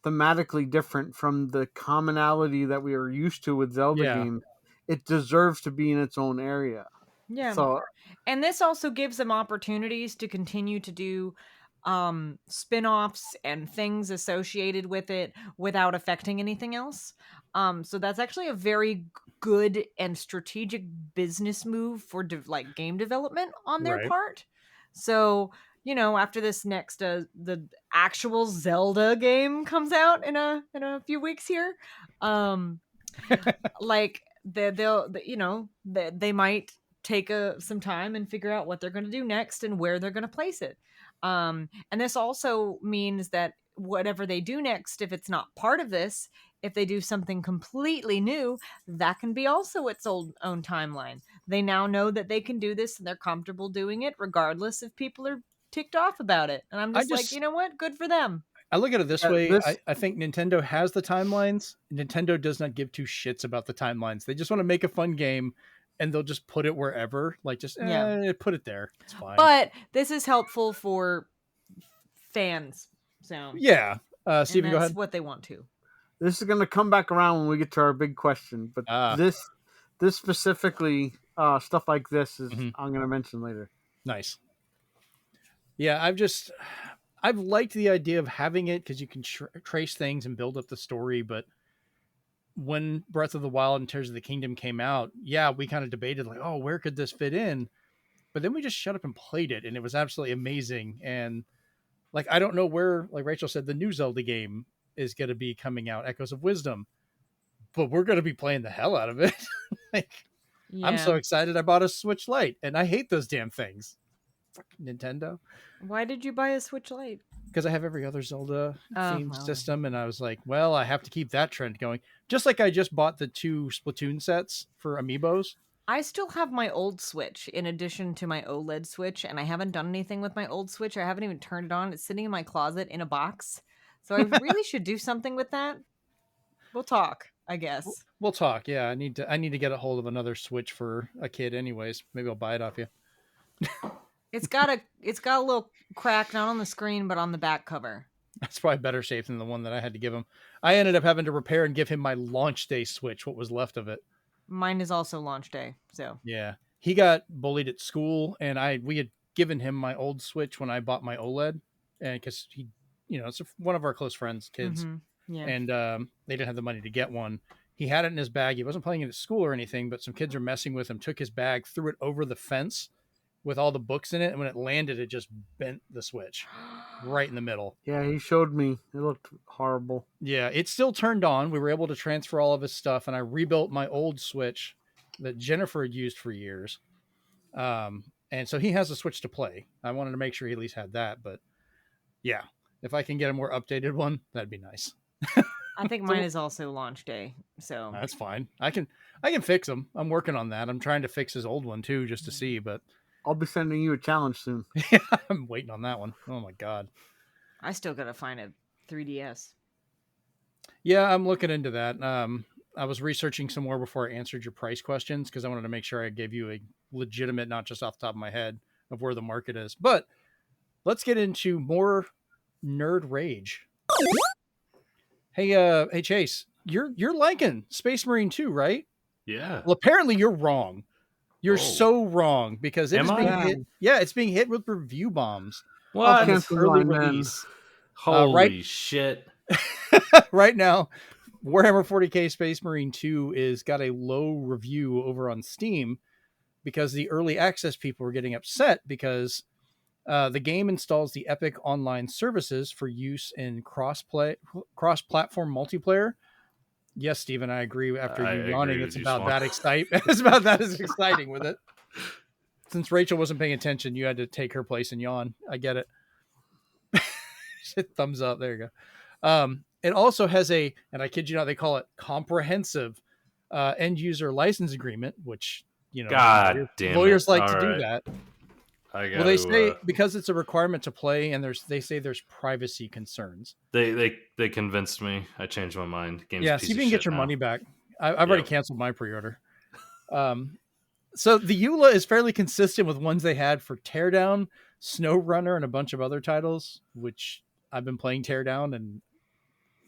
thematically different from the commonality that we are used to with Zelda games, it deserves to be in its own area. Yeah. So, and this also gives them opportunities to continue to do spin-offs and things associated with it without affecting anything else. So that's actually a very good and strategic business move for game development on their part. So, after this next the actual Zelda game comes out in a few weeks here, like they might take some time and figure out what they're going to do next and where they're going to place it. And this also means that whatever they do next, if it's not part of this, if they do something completely new, that can be also its own timeline. They now know that they can do this and they're comfortable doing it regardless if people are ticked off about it. And I'm just like, you know what? Good for them. I look at it this way. I think Nintendo has the timelines. Nintendo does not give two shits about the timelines. They just want to make a fun game and they'll just put it wherever. Like, just put it there. It's fine. But this is helpful for fans. So yeah. Steven, go ahead. That's what they want to. This is going to come back around when we get to our big question. But this specifically, stuff like this is I'm going to mention later. Nice. Yeah, I've liked the idea of having it because you can trace things and build up the story. But when Breath of the Wild and Tears of the Kingdom came out, we kind of debated like, oh, where could this fit in? But then we just shut up and played it, and it was absolutely amazing. And like, I don't know where, like Rachel said, the new Zelda game is going to be coming out, Echoes of Wisdom, but we're going to be playing the hell out of it. I'm so excited. I bought a Switch Lite, and I hate those damn things. Nintendo. Why did you buy a Switch Lite? Because I have every other Zelda themed system, and I was like, well, I have to keep that trend going. Just like I just bought the 2 Splatoon sets for Amiibos. I still have my old Switch in addition to my OLED Switch, and I haven't done anything with my old Switch. I haven't even turned it on. It's sitting in my closet in a box. So I really should do something with that. We'll talk, I guess. We'll talk. Yeah, I need to get a hold of another Switch for a kid anyways. Maybe I'll buy it off you. It's got a little crack, not on the screen, but on the back cover. That's probably better safe than the one that I had to give him. I ended up having to repair and give him my launch day Switch, what was left of it. Mine is also launch day, so. Yeah. He got bullied at school, and we had given him my old Switch when I bought my OLED, and because he, it's one of our close friends' kids, and they didn't have the money to get one. He had it in his bag. He wasn't playing it at school or anything, but some kids were messing with him, took his bag, threw it over the fence with all the books in it, and when it landed, it just bent the Switch right in the middle. Yeah, he showed me. It looked horrible. Yeah, it still turned on. We were able to transfer all of his stuff, and I rebuilt my old Switch that Jennifer had used for years. And so he has a Switch to play. I wanted to make sure he at least had that, but yeah, if I can get a more updated one, that'd be nice. I think mine is also launch day, so that's fine. I can fix them. I'm working on that. I'm trying to fix his old one too, just to see, but I'll be sending you a challenge soon. Yeah, I'm waiting on that one. Oh my God. I still got to find a 3DS. Yeah, I'm looking into that. I was researching some more before I answered your price questions because I wanted to make sure I gave you a legitimate, not just off the top of my head, of where the market is. But let's get into more nerd rage. Hey, Chase, you're liking Space Marine 2, right? Yeah. Well, apparently you're wrong. You're so wrong because it's being hit. Yeah, it's being hit with review bombs. What? Early release. Holy shit. Right now, Warhammer 40k Space Marine 2 is got a low review over on Steam because the early access people were getting upset because the game installs the Epic Online services for use in cross-platform multiplayer. Yes, Steven, I agree. After you yawning, it's about that exciting. It's about that as exciting with it. Since Rachel wasn't paying attention, you had to take her place and yawn. I get it. Thumbs up. There you go. It also has and I kid you not, they call it comprehensive end user license agreement, which, God damn lawyers it. like All to do right. that. I Well, they gotta, say because it's a requirement to play, and they say there's privacy concerns. They convinced me. I changed my mind. Game's Yeah, a piece see if of you can get shit your now. money back. I've already canceled my pre-order. So the EULA is fairly consistent with ones they had for Teardown, SnowRunner, and a bunch of other titles, which I've been playing Teardown and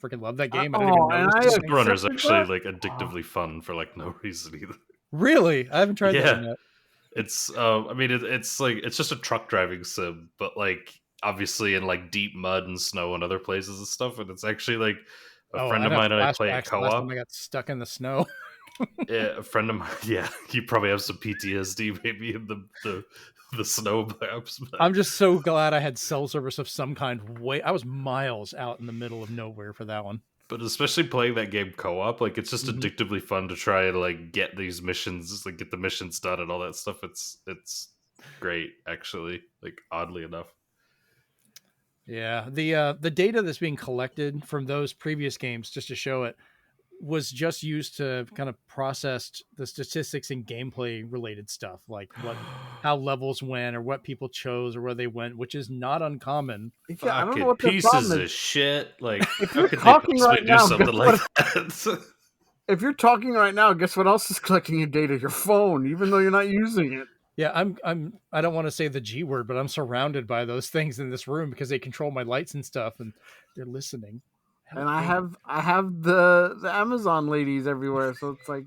freaking love that game. I didn't even notice. SnowRunner is actually like addictively fun for like no reason either. Really? I haven't tried that one yet. It's I mean it's like it's just a truck driving sim, but like obviously in like deep mud and snow and other places and stuff, and it's actually like a friend of mine and I play it co-op. Last time I got stuck in the snow. Yeah, a friend of mine. Yeah, you probably have some PTSD maybe in the snow perhaps. But... I'm just so glad I had cell service of some kind. I was miles out in the middle of nowhere for that one. But especially playing that game co-op, like it's just addictively fun to try and like get these missions, like get the missions done and all that stuff. It's great actually, like oddly enough. Yeah, the data that's being collected from those previous games, just to show it, was just used to kind of process the statistics and gameplay related stuff, like how levels went or what people chose or where they went, which is not uncommon. Yeah, I don't know what the pieces problem of is. shit. Like if you're talking right now, something like that? If you're talking right now, guess what else is collecting your data? Your phone, even though you're not using it. Yeah, I don't want to say the G word, but I'm surrounded by those things in this room because they control my lights and stuff, and they're listening. And I have the Amazon ladies everywhere, so it's like,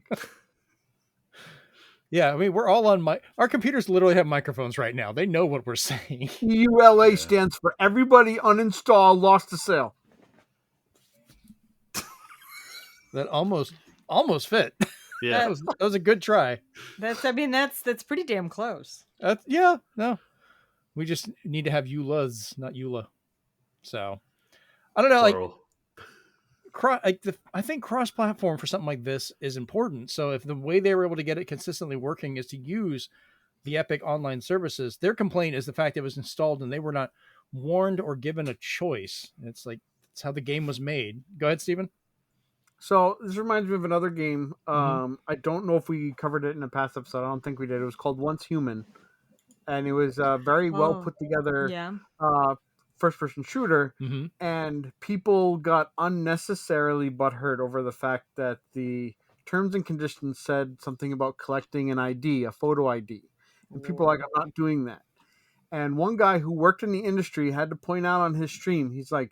yeah. I mean, we're all on our computers. Literally have microphones right now. They know what we're saying. EULA stands for everybody uninstall, lost to sale. That almost fit. Yeah, that was a good try. That's pretty damn close. Yeah, no, we just need to have EULAs, not EULA. So I don't know, plural. I think cross-platform for something like this is important. So if the way they were able to get it consistently working is to use the Epic online services, their complaint is the fact it was installed and they were not warned or given a choice. It's like, it's how the game was made. Go ahead, Steven. So this reminds me of another game. I don't know if we covered it in a past episode. I don't think we did. It was called Once Human. And it was a very well put together first-person shooter, and people got unnecessarily butthurt over the fact that the terms and conditions said something about collecting an ID, a photo ID. And people are like, I'm not doing that. And one guy who worked in the industry had to point out on his stream, he's like,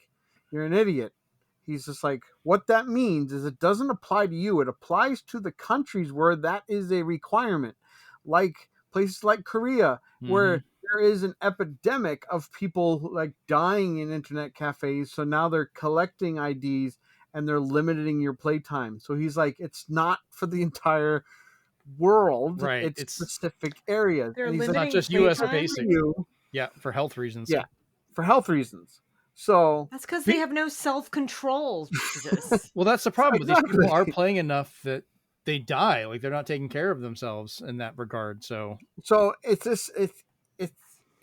you're an idiot. He's just like, what that means is it doesn't apply to you. It applies to the countries where that is a requirement, like places like Korea, where there is an epidemic of people like dying in internet cafes. So now they're collecting IDs and they're limiting your playtime. So he's like, it's not for the entire world. Right. It's specific areas. They're It's not just US basic. Yeah, for health reasons. Yeah, for health reasons. So that's because they have no self-control. Jesus. Well, that's the problem. Exactly. These people are playing enough that they die. Like they're not taking care of themselves in that regard. So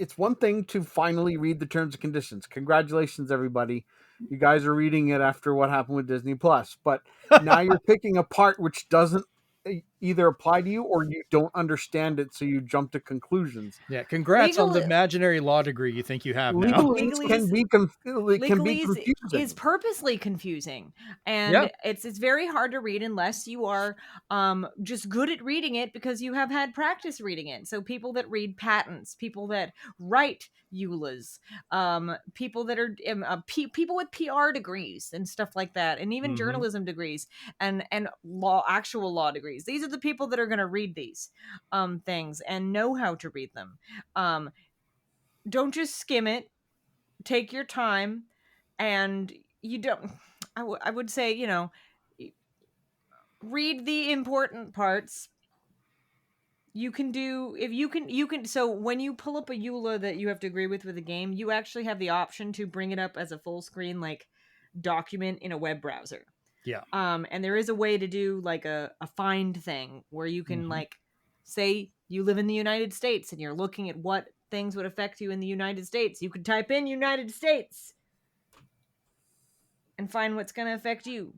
it's one thing to finally read the terms and conditions. Congratulations, everybody. You guys are reading it after what happened with Disney Plus. But now you're picking a part which doesn't either apply to you or you don't understand it, so you jump to conclusions. Yeah, congrats on the imaginary law degree you think you have now. Legalese can be confusing. Is purposely confusing, and it's very hard to read unless you are just good at reading it because you have had practice reading it. So people that read patents, people that write EULAs, people that are people with PR degrees and stuff like that, and even journalism degrees and actual law degrees. These are the people that are going to read these things and know how to read them. Don't just skim it. Take your time, and you don't. I would say, read the important parts. You can do if you can. So when you pull up a EULA that you have to agree with a game, you actually have the option to bring it up as a full screen document in a web browser. Yeah. And there is a way to do a find thing where you can say you live in the United States and you're looking at what things would affect you in the United States. You could type in United States and find what's going to affect you.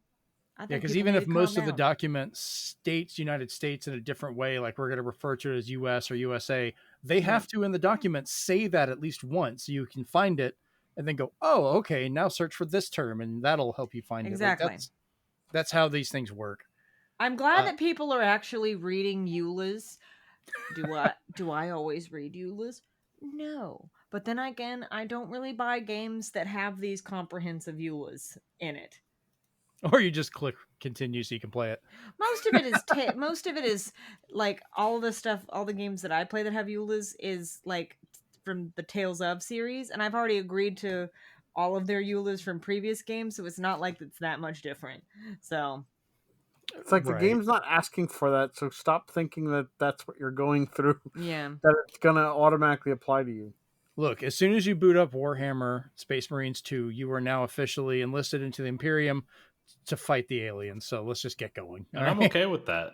Yeah, because even if most of the document states United States in a different way, like we're going to refer to it as US or USA, they have to in the document say that at least once so you can find it and then go, oh, okay, now search for this term and that'll help you find it. Like that's how these things work. I'm glad that people are actually reading EULAs. Do I always read EULAs? No. But then again, I don't really buy games that have these comprehensive EULAs in it. Or you just click continue so you can play it. Most of it is like all the games that I play that have EULAs is like from the Tales of series, and I've already agreed to all of their EULAs from previous games, so it's not like it's that much different. So it's like the game's not asking for that, so stop thinking that that's what you're going through. Yeah, that it's gonna automatically apply to you. Look, as soon as you boot up Warhammer Space Marines 2, you are now officially enlisted into the Imperium to fight the aliens. So let's just get going. And I'm okay with that.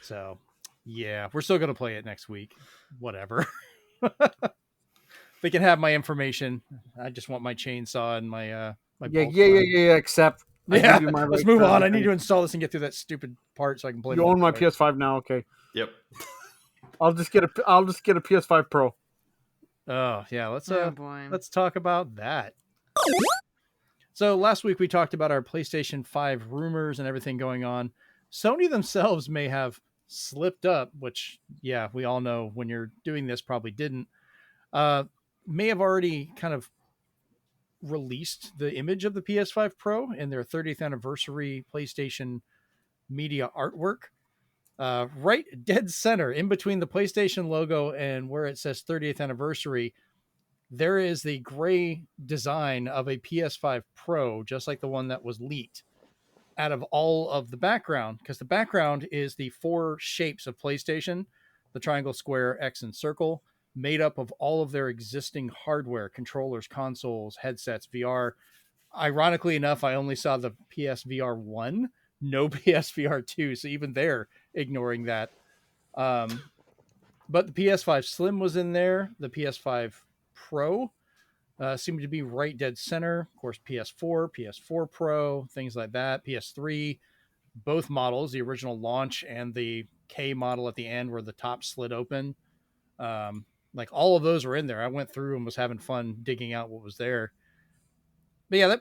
So, yeah, we're still going to play it next week. Whatever. They can have my information. I just want my chainsaw and my yeah. Except let's move on. I need to install this and get through that stupid part so I can play. You own my PS5 now, okay? Yep. I'll just get a PS5 Pro. Oh yeah, let's talk about that. So last week we talked about our PlayStation 5 rumors and everything going on. Sony themselves may have slipped up, which we all know when you're doing this probably didn't. May have already kind of released the image of the PS5 Pro in their 30th anniversary PlayStation media artwork. Right dead center in between the PlayStation logo and where it says 30th anniversary, there is the gray design of a PS5 Pro, just like the one that was leaked, out of all of the background, because the background is the 4 shapes of PlayStation, the triangle, square, X, and circle, made up of all of their existing hardware, controllers, consoles, headsets, VR. Ironically enough, I only saw the PSVR 1, no PSVR 2, so even they're ignoring that. But the PS5 Slim was in there. The PS5 Pro seemed to be right dead center. Of course, PS4 Pro, things like that. PS3, both models, the original launch and the K model at the end where the top slid open. Like all of those were in there. I went through and was having fun digging out what was there. But yeah,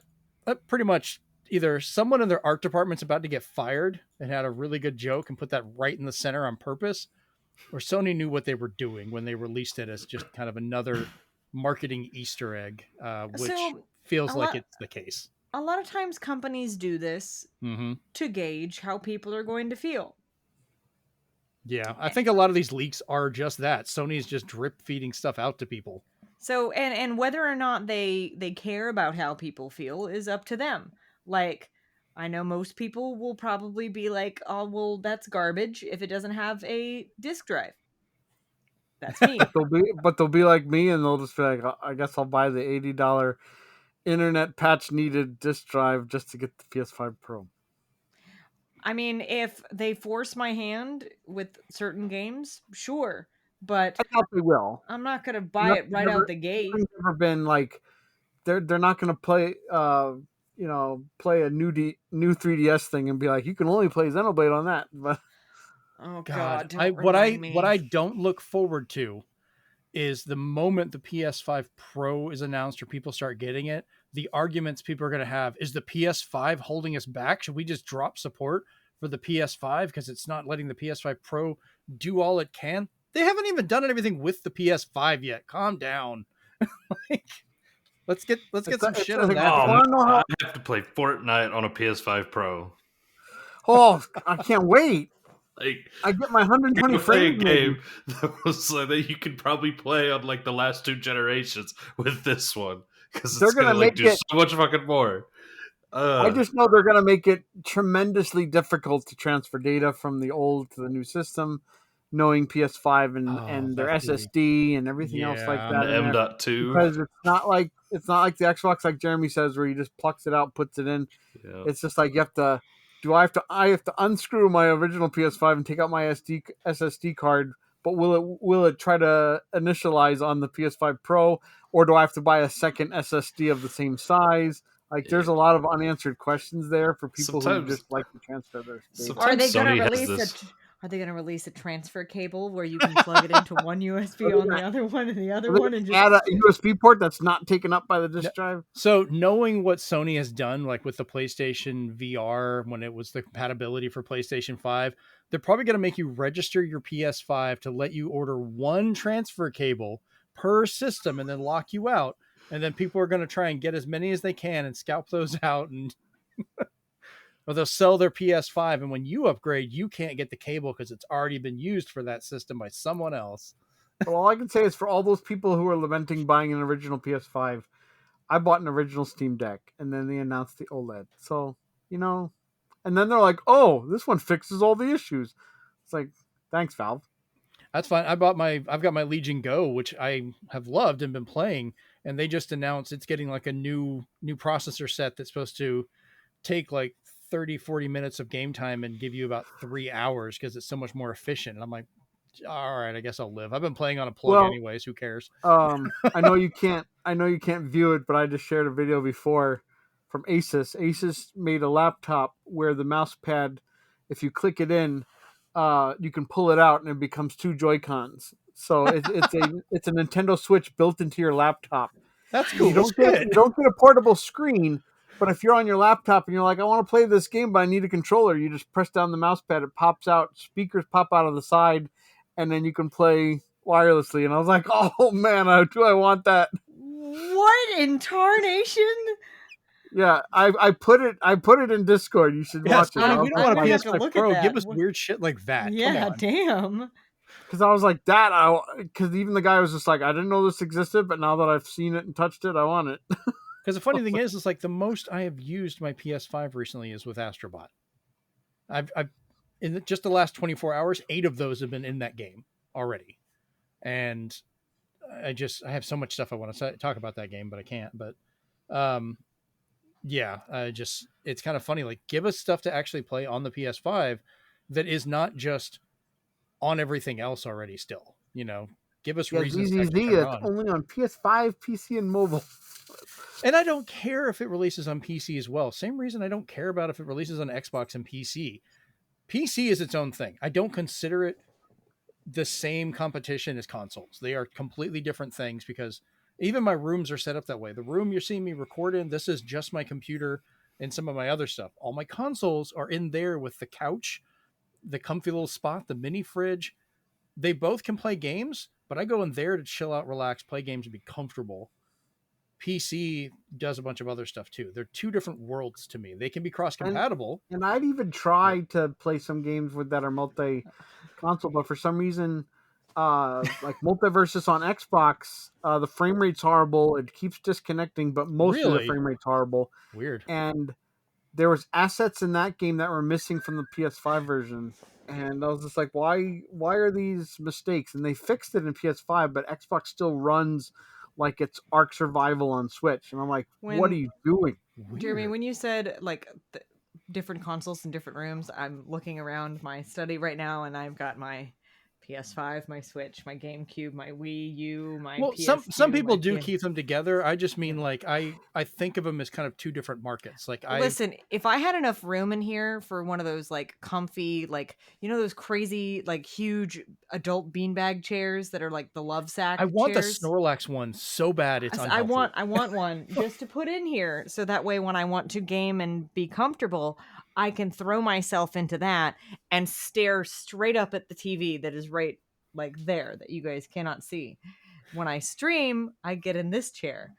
that pretty much either someone in their art department's about to get fired and had a really good joke and put that right in the center on purpose, or Sony knew what they were doing when they released it as just kind of another marketing Easter egg, which feels like it's the case. A lot of times companies do this to gauge how people are going to feel. Yeah, I think a lot of these leaks are just that. Sony's just drip feeding stuff out to people. So, and whether or not they care about how people feel is up to them. Like, I know most people will probably be like, oh, well, that's garbage if it doesn't have a disk drive. That's me. But they'll be like me, and they'll just be like, I guess I'll buy the $80 internet patch needed disk drive just to get the PS5 Pro. I mean, if they force my hand with certain games, sure. But I doubt they will. I'm not going to buy it right out the gate. It's never been like they're not going to play play a new 3DS thing and be like, you can only play Xenoblade on that. But oh God, what I don't look forward to is the moment the PS5 Pro is announced or people start getting it, the arguments people are going to have is the PS5 holding us back. Should we just drop support for the PS5 because it's not letting the PS5 Pro do all it can? They haven't even done anything with the PS5 yet. Calm down. Let's get some shit on that. I have to play Fortnite on a PS5 Pro. Oh, I can't wait. Like, I get my 120 frames game that was that you could probably play on like the last 2 generations with this one because it's gonna like do so much fucking more. I just know they're gonna make it tremendously difficult to transfer data from the old to the new system, knowing PS5 and their SSD and everything else like that. And M.2 because it's not like the Xbox, like Jeremy says, where you just plucks it out, puts it in. Yeah. It's just like you have to. I have to unscrew my original PS5 and take out my SSD card, but will it try to initialize on the PS5 Pro, or do I have to buy a second SSD of the same size? Like, there's a lot of unanswered questions there for people who just like to transfer their state. Are they going to release a transfer cable where you can plug it into one USB on the other one and the other one, and just add a USB port that's not taken up by the disk drive? So knowing what Sony has done, like with the PlayStation VR, when it was the compatibility for PlayStation 5, they're probably going to make you register your PS5 to let you order one transfer cable per system and then lock you out. And then people are going to try and get as many as they can and scalp those out, and or they'll sell their PS5. And when you upgrade, you can't get the cable because it's already been used for that system by someone else. Well, all I can say is for all those people who are lamenting buying an original PS5, I bought an original Steam Deck, and then they announced the OLED. So, and then they're like, oh, this one fixes all the issues. It's like, thanks, Valve. That's fine. I've got my Legion Go, which I have loved and been playing, and they just announced it's getting like a new processor set that's supposed to take like 30-40 minutes of game time and give you about 3 hours because it's so much more efficient. And I'm like, all right, I guess I'll live. I've been playing on a plug anyways. Who cares? I know you can't view it, but I just shared a video before from Asus. Asus made a laptop where the mouse pad, if you click it in, you can pull it out and it becomes 2 Joy-Cons. So it's a Nintendo Switch built into your laptop. That's cool. You don't get a portable screen, but if you're on your laptop and you're like, I want to play this game, but I need a controller, you just press down the mouse pad, it pops out, speakers pop out of the side, and then you can play wirelessly. And I was like, oh man, do I want that? What in tarnation? Yeah, I put it in Discord. You should watch it. We don't want a PS5 Pro. Give us weird shit like that. Yeah, damn. Because I was like because even the guy was just like, I didn't know this existed, but now that I've seen it and touched it, I want it. Because the funny thing is, it's like the most I have used my PS5 recently is with Astrobot. I've in just the last 24 hours, 8 of those have been in that game already, and I have so much stuff I want to talk about that game, but I can't. But it's kind of funny. Like, give us stuff to actually play on the PS5 that is not just on everything else already. Still, give us reasons. It's only on PS5, PC, and mobile. And I don't care if it releases on PC as well. Same reason I don't care about if it releases on Xbox and PC. PC is its own thing. I don't consider it the same competition as consoles. They are completely different things because even my rooms are set up that way. The room you're seeing me record in, this is just my computer and some of my other stuff. All my consoles are in there with the couch, the comfy little spot, the mini fridge. They both can play games, but I go in there to chill out, relax, play games, and be comfortable. PC does a bunch of other stuff too. They're 2 different worlds to me. They can be cross-compatible. And I'd even try to play some games that are multi-console, but for some reason, like Multiversus on Xbox, the frame rate's horrible. It keeps disconnecting, but most of the frame rate's horrible. Weird. And there was assets in that game that were missing from the PS5 version. And I was just like, why are these mistakes? And they fixed it in PS5, but Xbox still runs like it's Ark Survival on Switch. And I'm like, what are you doing? Weird. Jeremy, when you said like different consoles in different rooms, I'm looking around my study right now and I've got my PS5, my Switch, my GameCube, my Wii U, my PS2, some people do keep them together. I just mean like I think of them as kind of 2 different markets. Like listen, if I had enough room in here for one of those like comfy, like those crazy like huge adult beanbag chairs that are like the love sack. I want chairs. the Snorlax one so bad it's unhealthy. I want one just to put in here so that way when I want to game and be comfortable, I can throw myself into that and stare straight up at the TV that is right like there that you guys cannot see. When I stream, I get in this chair,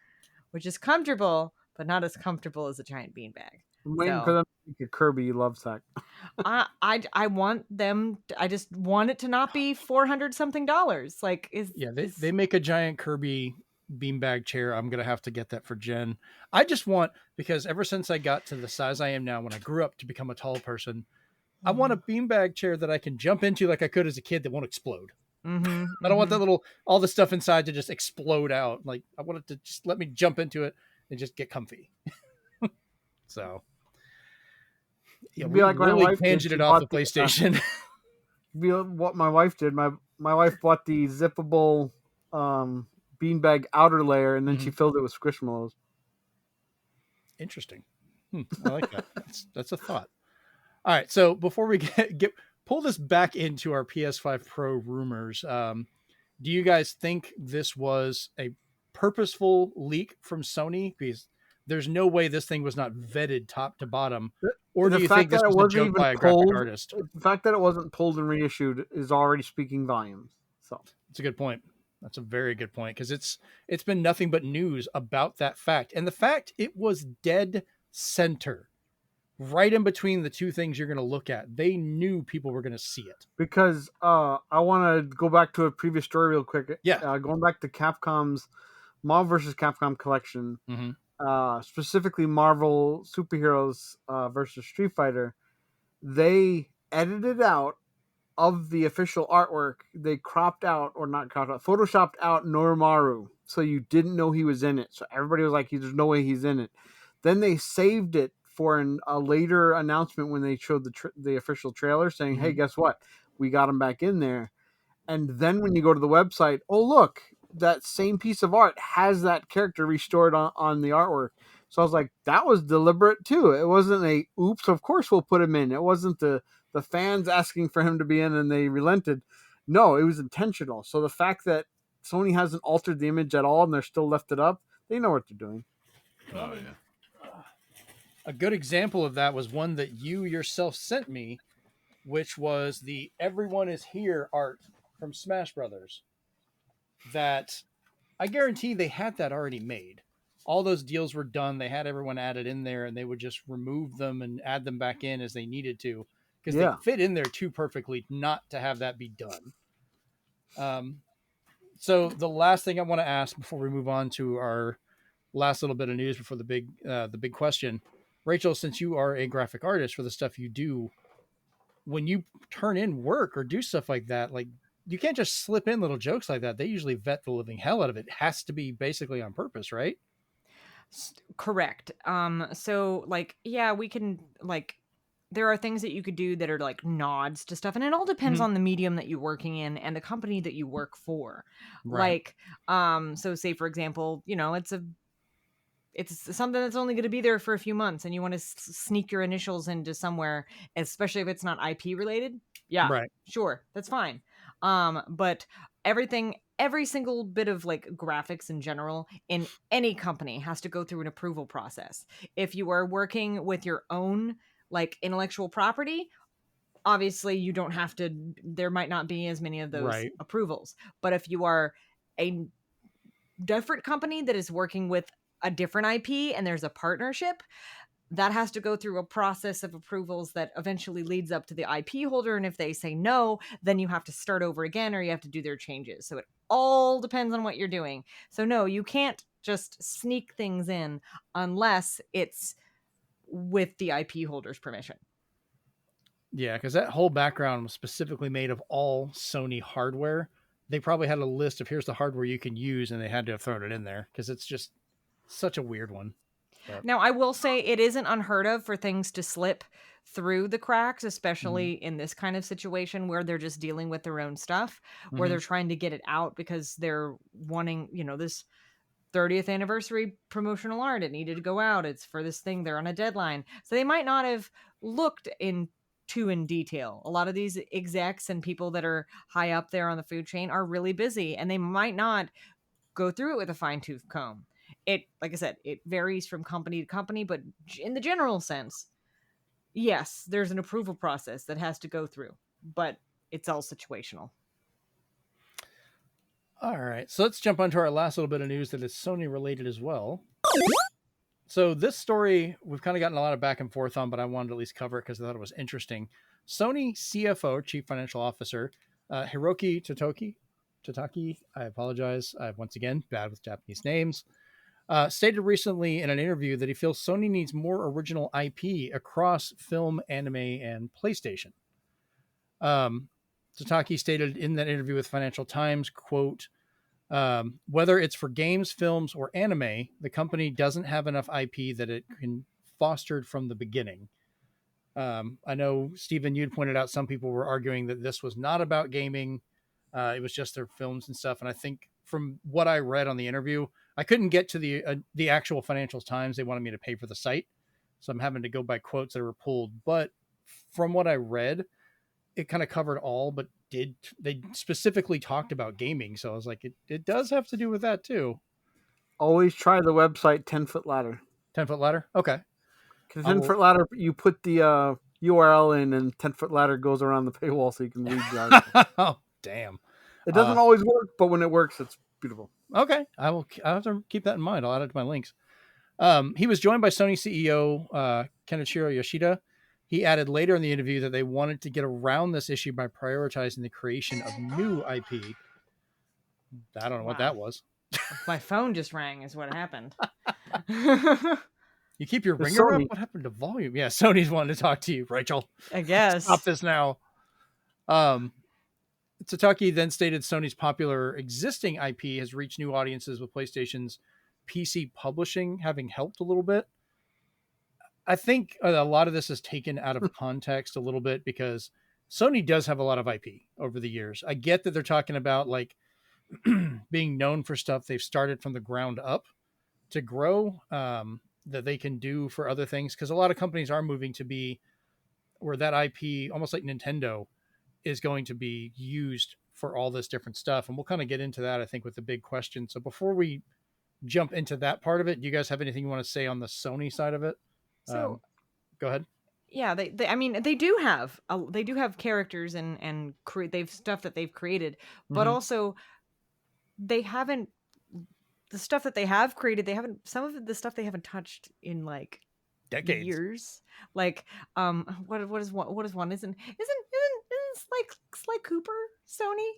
which is comfortable, but not as comfortable as a giant beanbag. I'm waiting for them to make a Kirby love sack. I want them. I just want it to not be $400 something. Like they make a giant Kirby beanbag chair. I'm gonna have to get that for Jen. I just want, because ever since I got to the size I am now, when I grew up to become a tall person, I want a beanbag chair that I can jump into like I could as a kid that won't explode. I don't want all the stuff inside to just explode out. Like I want it to just let me jump into it and just get comfy. So yeah, be like really tangented off the PlayStation. Be what my wife did. My my wife bought the zippable beanbag outer layer, and then she filled it with Squishmallows. Interesting. I like that. That's a thought. All right, so before we pull this back into our PS5 Pro rumors, do you guys think this was a purposeful leak from Sony? Because there's no way this thing was not vetted top to bottom. Or do you think this was a joke by a graphic artist? The fact that it wasn't pulled and reissued is already speaking volumes. So it's a good point. That's a very good point, because it's been nothing but news about that fact. And the fact it was dead center, right in between the two things you're going to look at. They knew people were going to see it. Because I want to go back to a previous story real quick. Yeah. Going back to Capcom's Marvel vs. Capcom collection, specifically Marvel Superheroes versus Street Fighter, they edited out of the official artwork. They photoshopped out Noromaru, so you didn't know he was in it. So everybody was like, there's no way he's in it. Then they saved it for a later announcement when they showed the official trailer saying, hey, guess what? We got him back in there. And then when you go to the website, oh, look, that same piece of art has that character restored on the artwork. So I was like, that was deliberate too. It wasn't oops, of course we'll put him in. It wasn't the fans asking for him to be in and they relented. No, it was intentional. So the fact that Sony hasn't altered the image at all and they're still left it up, they know what they're doing. Oh, yeah. A good example of that was one that you yourself sent me, which was the Everyone is Here art from Smash Brothers. That I guarantee they had that already made. All those deals were done. They had everyone added in there, and they would just remove them and add them back in as they needed to, because they fit in there too perfectly not to have that be done. So the last thing I want to ask before we move on to our last little bit of news before the big question, Rachel, since you are a graphic artist for the stuff you do, when you turn in work or do stuff like that, like, you can't just slip in little jokes like that. They usually vet the living hell out of it. It has to be basically on purpose, right? Correct. So like, yeah, we can, like, there are things that you could do that are like nods to stuff, and it all depends on the medium that you're working in and the company that you work for. Right. Like, so say for example, it's something that's only going to be there for a few months, and you want to sneak your initials into somewhere, especially if it's not IP related. Yeah, right. Sure, that's fine. But every single bit of like graphics in general in any company has to go through an approval process. If you are working with your own like intellectual property, obviously you don't have to, there might not be as many of those approvals. But if you are a different company that is working with a different IP and there's a partnership, that has to go through a process of approvals that eventually leads up to the IP holder. And if they say no, then you have to start over again, or you have to do their changes. So it all depends on what you're doing. So no, you can't just sneak things in unless it's with the IP holder's permission. Yeah, because that whole background was specifically made of all Sony hardware. They probably had a list of here's the hardware you can use, and they had to have thrown it in there because it's just such a weird one. But now, I will say it isn't unheard of for things to slip through the cracks, especially in this kind of situation where they're just dealing with their own stuff, where they're trying to get it out because they're wanting, this 30th anniversary promotional art. It needed to go out. It's for this thing. They're on a deadline. So they might not have looked in detail. A lot of these execs and people that are high up there on the food chain are really busy, and they might not go through it with a fine-tooth comb. It, like I said, it varies from company to company, but in the general sense, yes, there's an approval process that has to go through, but it's all situational. All right, so let's jump on to our last little bit of news that is Sony related as well. So this story, we've kind of gotten a lot of back and forth on, but I wanted to at least cover it because I thought it was interesting. Sony CFO, Chief Financial Officer, Hiroki Totaki, I apologize. I'm once again bad with Japanese names. Stated recently in an interview that he feels Sony needs more original IP across film, anime, and PlayStation. Totaki stated in that interview with Financial Times, quote, whether it's for games, films, or anime, the company doesn't have enough IP that it can fostered from the beginning. I know, Stephen, you'd pointed out some people were arguing that this was not about gaming. It was just their films and stuff. And I think from what I read on the interview, I couldn't get to the actual Financial Times. They wanted me to pay for the site, so I'm having to go by quotes that were pulled. But from what I read, it kind of covered all, but they specifically talked about gaming. So I was like, it does have to do with that too. Always try the website 10-foot ladder. 10-foot ladder? Okay. Because 10-foot ladder, you put the URL in, and 10-foot ladder goes around the paywall so you can read the article. Oh, damn. It doesn't always work, but when it works, it's beautiful. Okay. I'll have to keep that in mind. I'll add it to my links. He was joined by Sony CEO Kenichiro Yoshida. He added later in the interview that they wanted to get around this issue by prioritizing the creation of new IP. I don't know what that was. My phone just rang is what happened. You keep your ringer up? What happened to volume? Yeah, Sony's wanting to talk to you, Rachel. I guess. Stop this now. Tataki then stated Sony's popular existing IP has reached new audiences with PlayStation's PC publishing having helped a little bit. I think a lot of this is taken out of context a little bit because Sony does have a lot of IP over the years. I get that they're talking about like being known for stuff they've started from the ground up to grow, that they can do for other things. Because a lot of companies are moving to be where that IP, almost like Nintendo, is going to be used for all this different stuff. And we'll kind of get into that, I think, with the big question. So before we jump into that part of it, do you guys have anything you want to say on the Sony side of it? So go ahead. Yeah, they do have characters and they've stuff that they've created, but also they haven't, the stuff that they have created, some of the stuff they haven't touched in like decades, years. Like what is one? Isn't Sly Cooper Sony?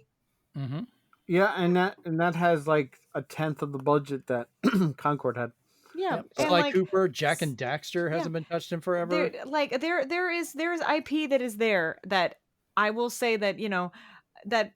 Mm-hmm. Yeah, and that has like a 10th of the budget that Concord had. Yeah, yep. Sly Cooper, Jack and Daxter hasn't been touched in forever. There is IP that is there that I will say that that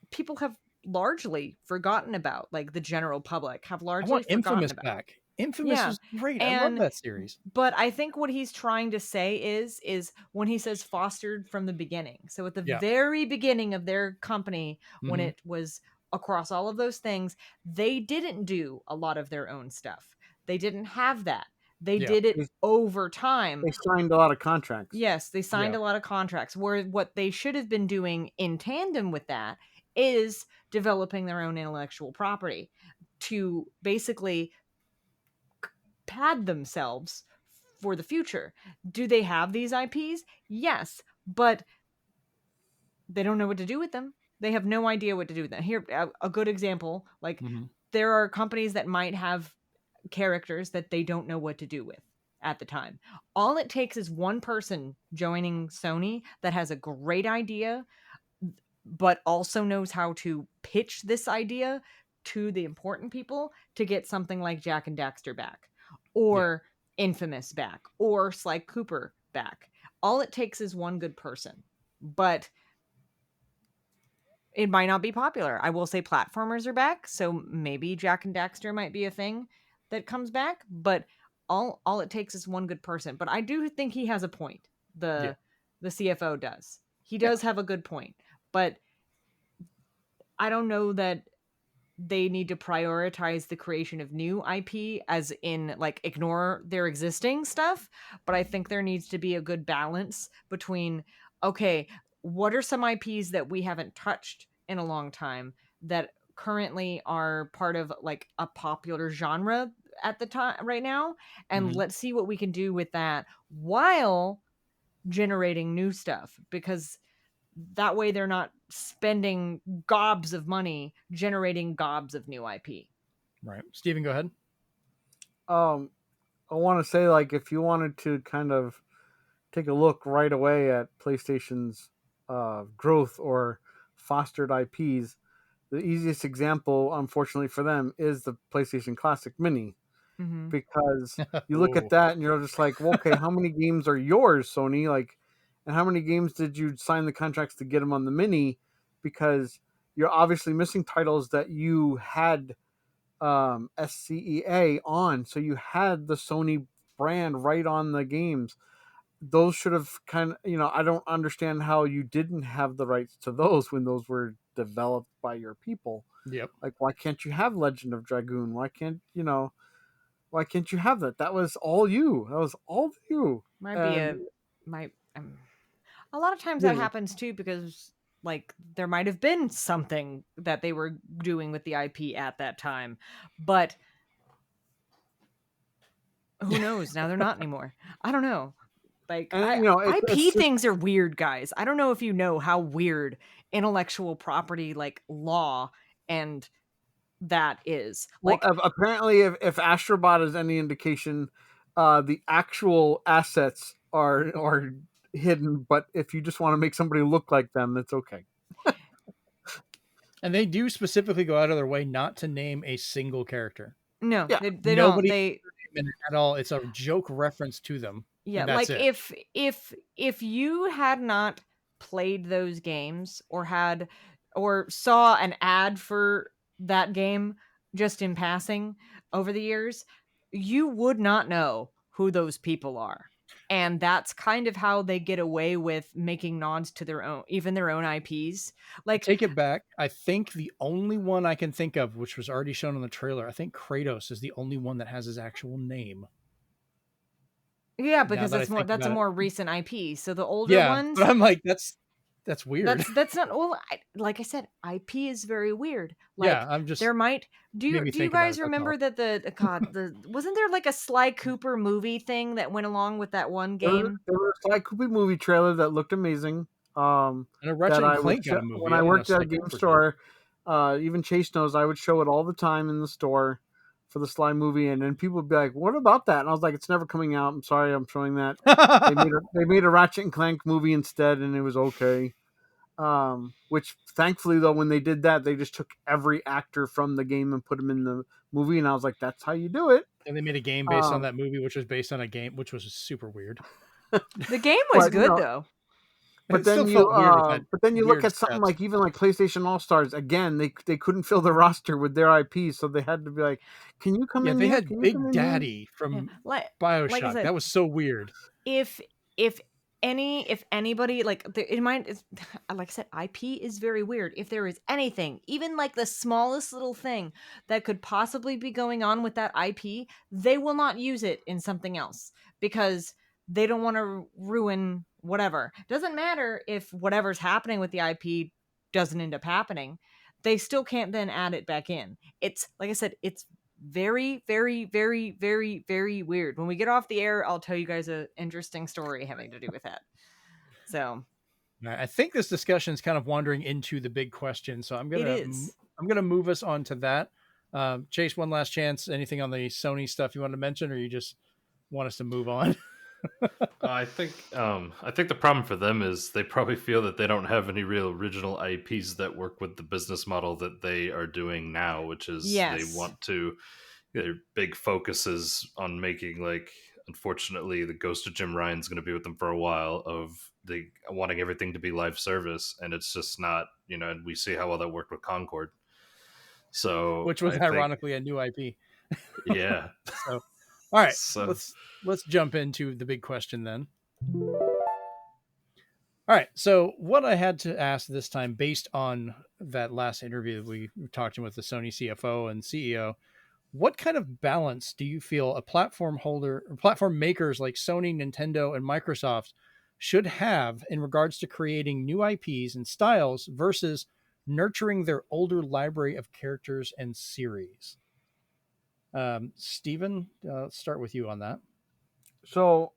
people have largely forgotten about, like the general public have largely forgotten Infamous about. Back. Infamous was great. I love that series. But I think what he's trying to say is when he says fostered from the beginning. So at the very beginning of their company, when it was across all of those things, they didn't do a lot of their own stuff. They didn't have that. They did it over time. They signed a lot of contracts. Yes, they signed a lot of contracts. Where what they should have been doing in tandem with that is developing their own intellectual property to basically pad themselves for the future. Do they have these IPs? Yes, but they don't know what to do with them. They have no idea what to do with them. Here, a good example, like there are companies that might have characters that they don't know what to do with at the time. All it takes is one person joining Sony that has a great idea, but also knows how to pitch this idea to the important people to get something like Jack and Daxter back, or Infamous back, or Sly Cooper back. All it takes is one good person, but it might not be popular. I will say platformers are back, so maybe Jack and Daxter might be a thing that comes back, but all it takes is one good person. But I do think he has a point. The CFO does. He does have a good point, but I don't know that they need to prioritize the creation of new IP as in like ignore their existing stuff. But I think there needs to be a good balance between, okay, what are some IPs that we haven't touched in a long time that currently are part of like a popular genre at the time right now, and let's see what we can do with that while generating new stuff, because that way they're not spending gobs of money generating gobs of new IP. Right. Steven, go ahead. I want to say, like, if you wanted to kind of take a look right away at PlayStation's growth or fostered IPs, the easiest example, unfortunately for them, is the PlayStation Classic Mini. Because you look at that and you're just like, well, okay, how many games are yours, Sony? Like, and how many games did you sign the contracts to get them on the Mini? Because you're obviously missing titles that you had SCEA on. So you had the Sony brand right on the games. Those should have kind of, I don't understand how you didn't have the rights to those when those were developed by your people. Yep. Like, why can't you have Legend of Dragoon? Why can't you have that? That was all you. That was all you. A lot of times that happens too, because like there might have been something that they were doing with the IP at that time, but who knows? Now they're not anymore. I don't know. Like, IP things are weird, guys. I don't know if you know how weird intellectual property, like law and that is. Like, apparently, if Astrobot is any indication, the actual assets are hidden. But if you just want to make somebody look like them, that's okay. And they do specifically go out of their way not to name a single character. No, yeah. they don't. They at all. It's a joke reference to them. Yeah, like if you had not played those games or saw an ad for that game just in passing over the years, you would not know who those people are. And that's kind of how they get away with making nods to their own IPs. Like, take it back. I think the only one I can think of, which was already shown in the trailer, I think Kratos is the only one that has his actual name. Yeah, because that's a more recent IP. So the older ones, but I'm like, that's weird. That's not. Well, like I said, IP is very weird. Like, yeah, I'm just. There might. Do you guys remember that the wasn't there like a Sly Cooper movie thing that went along with that one game? There was a Sly Cooper movie trailer that looked amazing. And a Ratchet and Clank got a movie. When I worked at a game store, even Chase knows, I would show it all the time in the store for the Sly movie, and then people would be like, "What about that?" And I was like, "It's never coming out. I'm sorry, I'm showing that." they made a Ratchet and Clank movie instead, and it was okay. Which thankfully, though, when they did that, they just took every actor from the game and put them in the movie, and I was like, "That's how you do it." And they made a game based on that movie, which was based on a game, which was super weird. The game was good though. But then you look at something like even like PlayStation All Stars. Again, they couldn't fill the roster with their IP, so they had to be like, "Can you come in?" Yeah, they had Big Daddy from BioShock. Like said, that was so weird. If anybody like in mind, like I said, IP is very weird. If there is anything, even like the smallest little thing that could possibly be going on with that IP, they will not use it in something else because they don't want to ruin whatever. Doesn't matter if whatever's happening with the IP doesn't end up happening. They still can't then add it back in. It's like I said, it's very, very, very, very, very weird. When we get off the air, I'll tell you guys an interesting story having to do with that. So I think this discussion is kind of wandering into the big question. So I'm gonna move us on to that. Chase, one last chance. Anything on the Sony stuff you want to mention, or you just want us to move on? I think the problem for them is they probably feel that they don't have any real original IPs that work with the business model that they are doing now, which is they want to. Their big focus is on making, like, unfortunately, the ghost of Jim Ryan's going to be with them for a while. Of the wanting everything to be live service, and it's just not. And we see how well that worked with Concord. So, which was ironically a new IP. Yeah. So. All right, let's jump into the big question then. All right, so what I had to ask this time, based on that last interview that we talked with the Sony CFO and CEO, what kind of balance do you feel a platform makers like Sony, Nintendo, and Microsoft should have in regards to creating new IPs and styles versus nurturing their older library of characters and series? Steven, let's start with you on that. So,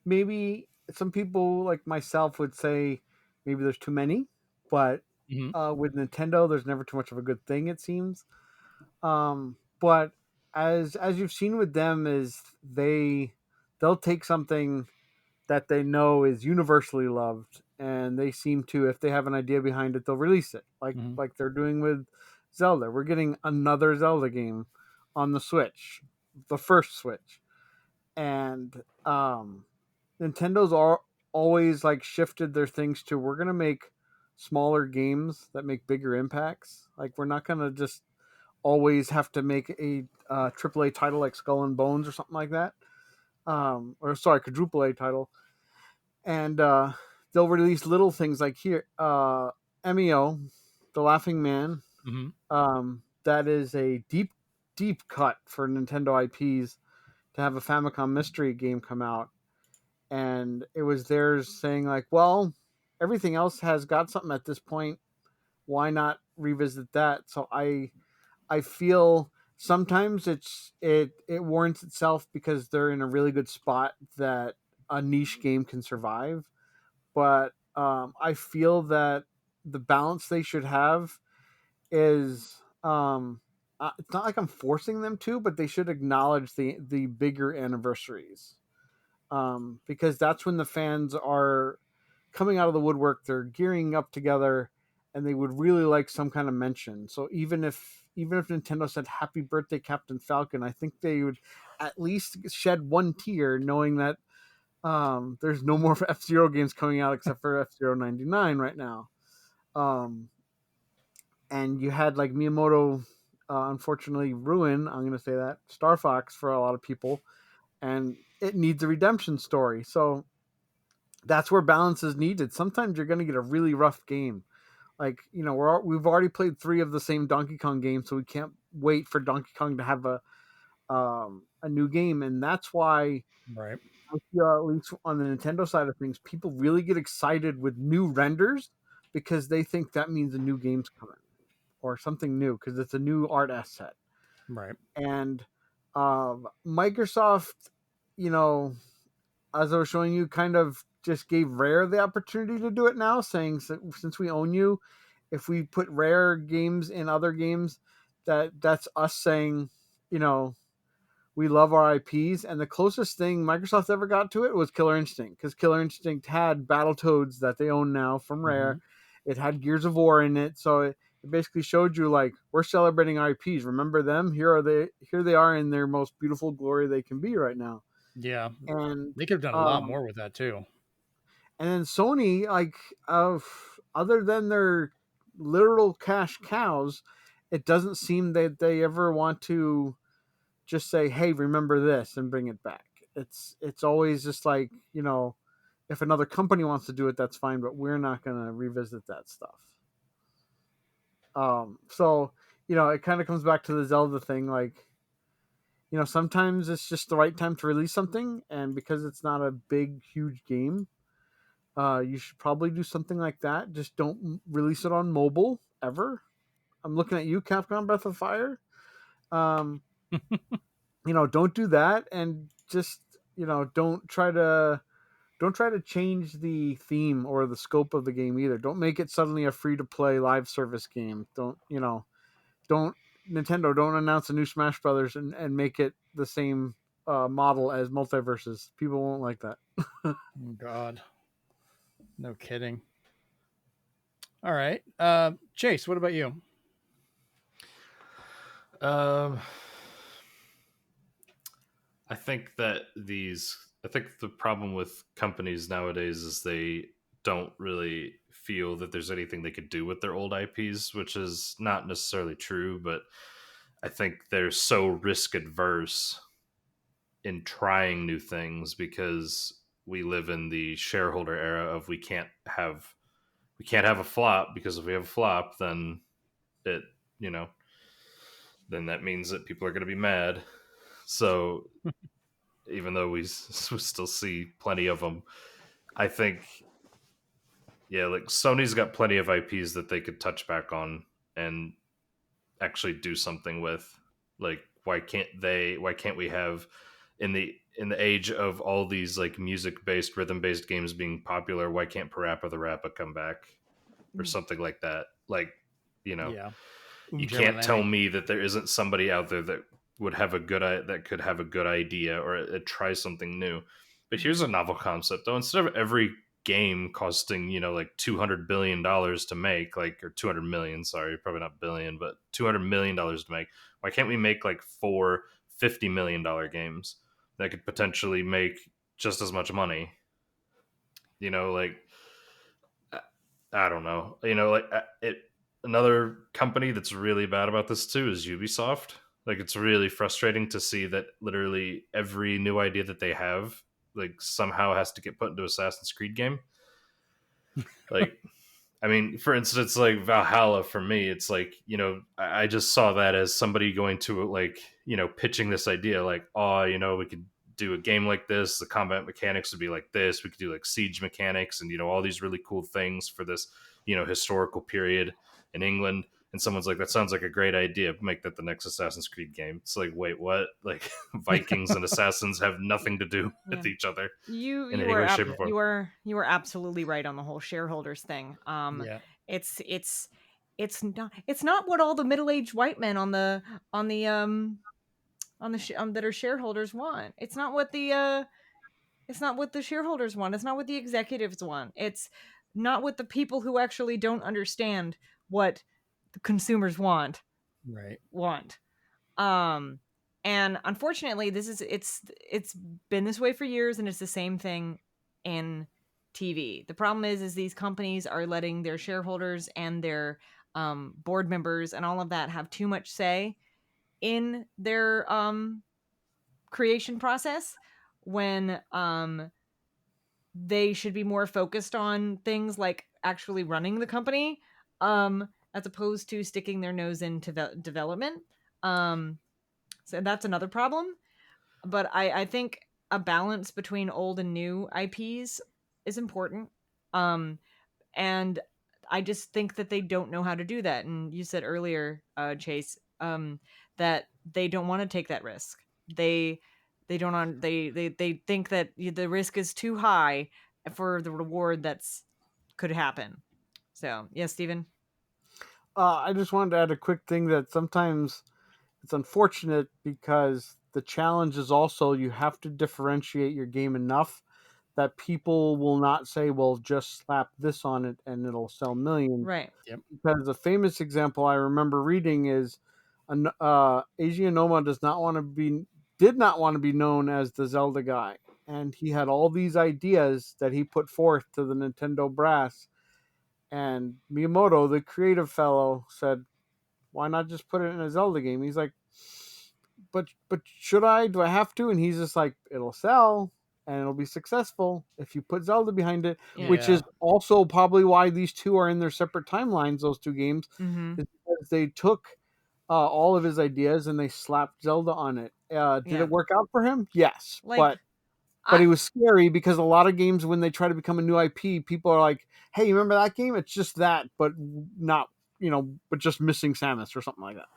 maybe some people like myself would say maybe there's too many, but with Nintendo, there's never too much of a good thing, it seems. But as you've seen with them, is they'll take something that they know is universally loved, and they seem to, if they have an idea behind it, they'll release it, like they're doing with Zelda. We're getting another Zelda game on the Switch, the first Switch, and Nintendo's always like shifted their things to, we're gonna make smaller games that make bigger impacts. Like, we're not gonna just always have to make a AAA title like Skull and Bones or something like that, quadruple A title, and they'll release little things like here. MEO, The Laughing Man. Mm-hmm. That is a deep cut for Nintendo IPs to have a Famicom mystery game come out. And it was theirs saying like, well, everything else has got something at this point. Why not revisit that? So I feel sometimes it warrants itself because they're in a really good spot that a niche game can survive. But I feel that the balance they should have is it's not like I'm forcing them to, but they should acknowledge the bigger anniversaries, because that's when the fans are coming out of the woodwork. They're gearing up together, and they would really like some kind of mention. So even if Nintendo said "Happy Birthday, Captain Falcon," I think they would at least shed one tear, knowing that there's no more F-Zero games coming out except for F-Zero 99 right now. And you had like Miyamoto, unfortunately ruin, I'm going to say that, Star Fox for a lot of people, and it needs a redemption story. So that's where balance is needed. Sometimes you're going to get a really rough game. Like, you know, we've already played 3 of the same Donkey Kong games, so we can't wait for Donkey Kong to have a new game. And that's why Right. I feel, at least on the Nintendo side of things, people really get excited with new renders because they think that means a new game's coming or something new because it's a new art asset. Right. And Microsoft, you know, as I was showing you, kind of just gave Rare the opportunity to do it now, saying since we own you, if we put Rare games in other games, that's us saying, you know, we love our IPs. And the closest thing Microsoft ever got to it was Killer Instinct, because Killer Instinct had Battletoads that they own now from Rare. Mm-hmm. It had Gears of War in it, so it basically showed you like, we're celebrating IPs. Remember them? Here they are in their most beautiful glory they can be right now. Yeah, and they could have done a lot more with that too. And then Sony, like, other than their literal cash cows, it doesn't seem that they ever want to just say, "Hey, remember this," and bring it back. It's always just like, you know, if another company wants to do it, that's fine, but we're not going to revisit that stuff. So, you know, it kind of comes back to the Zelda thing. Like, you know, sometimes it's just the right time to release something, and because it's not a big, huge game, you should probably do something like that. Just don't release it on mobile ever. I'm looking at you, Capcom Breath of Fire. You know, don't do that, and just, you know, don't try to change the theme or the scope of the game either. Don't make it suddenly a free to play live service game. Don't Nintendo, don't announce a new Smash Brothers and make it the same model as Multiverses. People won't like that. Oh God, no kidding. All right, Chase, what about you? I think the problem with companies nowadays is they don't really feel that there's anything they could do with their old IPs, which is not necessarily true, but I think they're so risk adverse in trying new things because we live in the shareholder era of we can't have a flop, because if we have a flop, then then that means that people are going to be mad. So even though we still see plenty of them, I think, yeah, like Sony's got plenty of IPs that they could touch back on and actually do something with. Like, why can't we have, in the age of all these like music-based, rhythm-based games being popular, why can't Parappa the Rappa come back or something like that? Like, you know, yeah. You can't tell me that there isn't somebody out there that could have a good idea or try something new. But here's a novel concept, though. Instead of every game costing, like $200 billion to make, like, or 200 million, sorry, probably not billion, but $200 million to make, why can't we make like 4 $50 million games that could potentially make just as much money? Like, I don't know. Another company that's really bad about this too is Ubisoft. Like, it's really frustrating to see that literally every new idea that they have, like, somehow has to get put into Assassin's Creed game. Like, I mean, for instance, like Valhalla for me, it's like, I just saw that as somebody going to like, pitching this idea like, oh, we could do a game like this. The combat mechanics would be like this. We could do like siege mechanics and, all these really cool things for this, historical period in England. And someone's like, that sounds like a great idea. Make that the next Assassin's Creed game. It's like, wait, what? Like Vikings and Assassins have nothing to do with each other in any way, shape, or form. You are absolutely right on the whole shareholders thing. It's not what all the middle-aged white men that are shareholders want. It's not what the shareholders want. It's not what the executives want. It's not what the people who actually don't understand what the consumers want. And unfortunately it's been this way for years, and it's the same thing in TV. The problem is these companies are letting their shareholders and their board members and all of that have too much say in their creation process, when they should be more focused on things like actually running the company, as opposed to sticking their nose into development. So that's another problem. But I think a balance between old and new IPs is important. And I just think that they don't know how to do that. And you said earlier, Chase, that they don't want to take that risk. They think that the risk is too high for the reward could happen. So, yes, Steven? I just wanted to add a quick thing that sometimes it's unfortunate because the challenge is also you have to differentiate your game enough that people will not say, well, just slap this on it and it'll sell millions. Right. Yep. Because a famous example I remember reading is Eiji Onoma did not want to be known as the Zelda guy. And he had all these ideas that he put forth to the Nintendo brass. And Miyamoto, the creative fellow, said, why not just put it in a Zelda game? He's like, but should I? Do I have to? And he's just like, it'll sell and it'll be successful if you put Zelda behind it, which is also probably why these two are in their separate timelines, those two games, is because they took all of his ideas and they slapped Zelda on it. Did it work out for him? Yes, but it was scary because a lot of games, when they try to become a new IP, people are like, hey, you remember that game? It's just that, but not, but just missing Samus or something like that.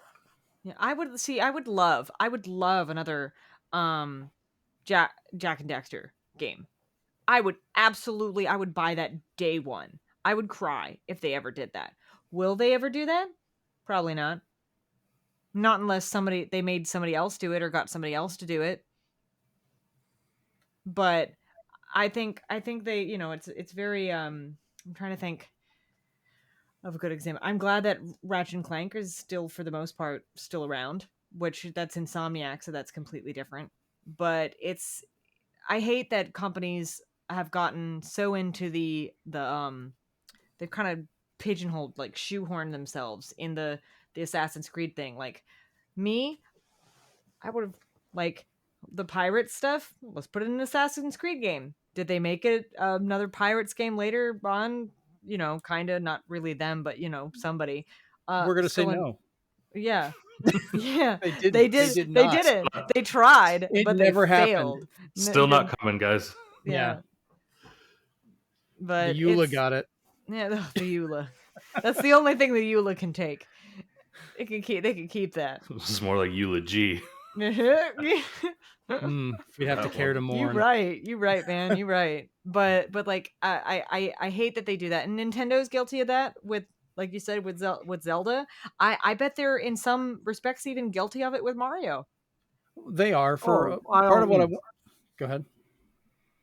Yeah, I would love another Jack and Daxter game. I would buy that day one. I would cry if they ever did that. Will they ever do that? Probably not. Not unless they made somebody else do it or got somebody else to do it. But I think they, it's very I'm trying to think of a good example. I'm glad that Ratchet and Clank is still, for the most part, still around, which that's Insomniac, so that's completely different. But I hate that companies have gotten so into the they've kind of pigeonholed, like shoehorned themselves in the Assassin's Creed thing. Like me, I would have like the Pirates stuff. Let's put it in an Assassin's Creed game. Did they make it another Pirates game later on? Kind of, not really them, but somebody. We're gonna say no. Yeah. Yeah. They did not. They didn't. They tried, but never they failed. Still not coming, guys. Yeah. But the EULA got it. Yeah, the EULA. That's the only thing the EULA can take. They can keep that. This is more like eulogy. We'd have to care to mourn. You're right, man. You're right. But like I hate that they do that, and Nintendo's guilty of that with, like you said, with Zelda. I bet they're in some respects even guilty of it with Mario. They are part of what I. Go ahead.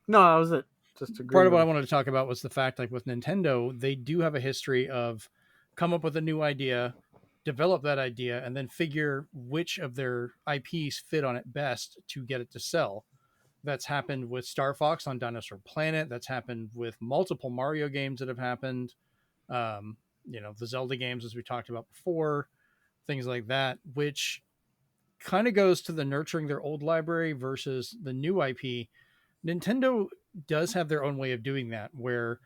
No, that was it. Just part of what I wanted to talk about was the fact, like with Nintendo, they do have a history of come up with a new idea, develop that idea, and then figure which of their IPs fit on it best to get it to sell. That's happened with Star Fox on Dinosaur Planet. That's happened with multiple Mario games that have happened. The Zelda games, as we talked about before, things like that, which kind of goes to the nurturing their old library versus the new IP. Nintendo does have their own way of doing that, where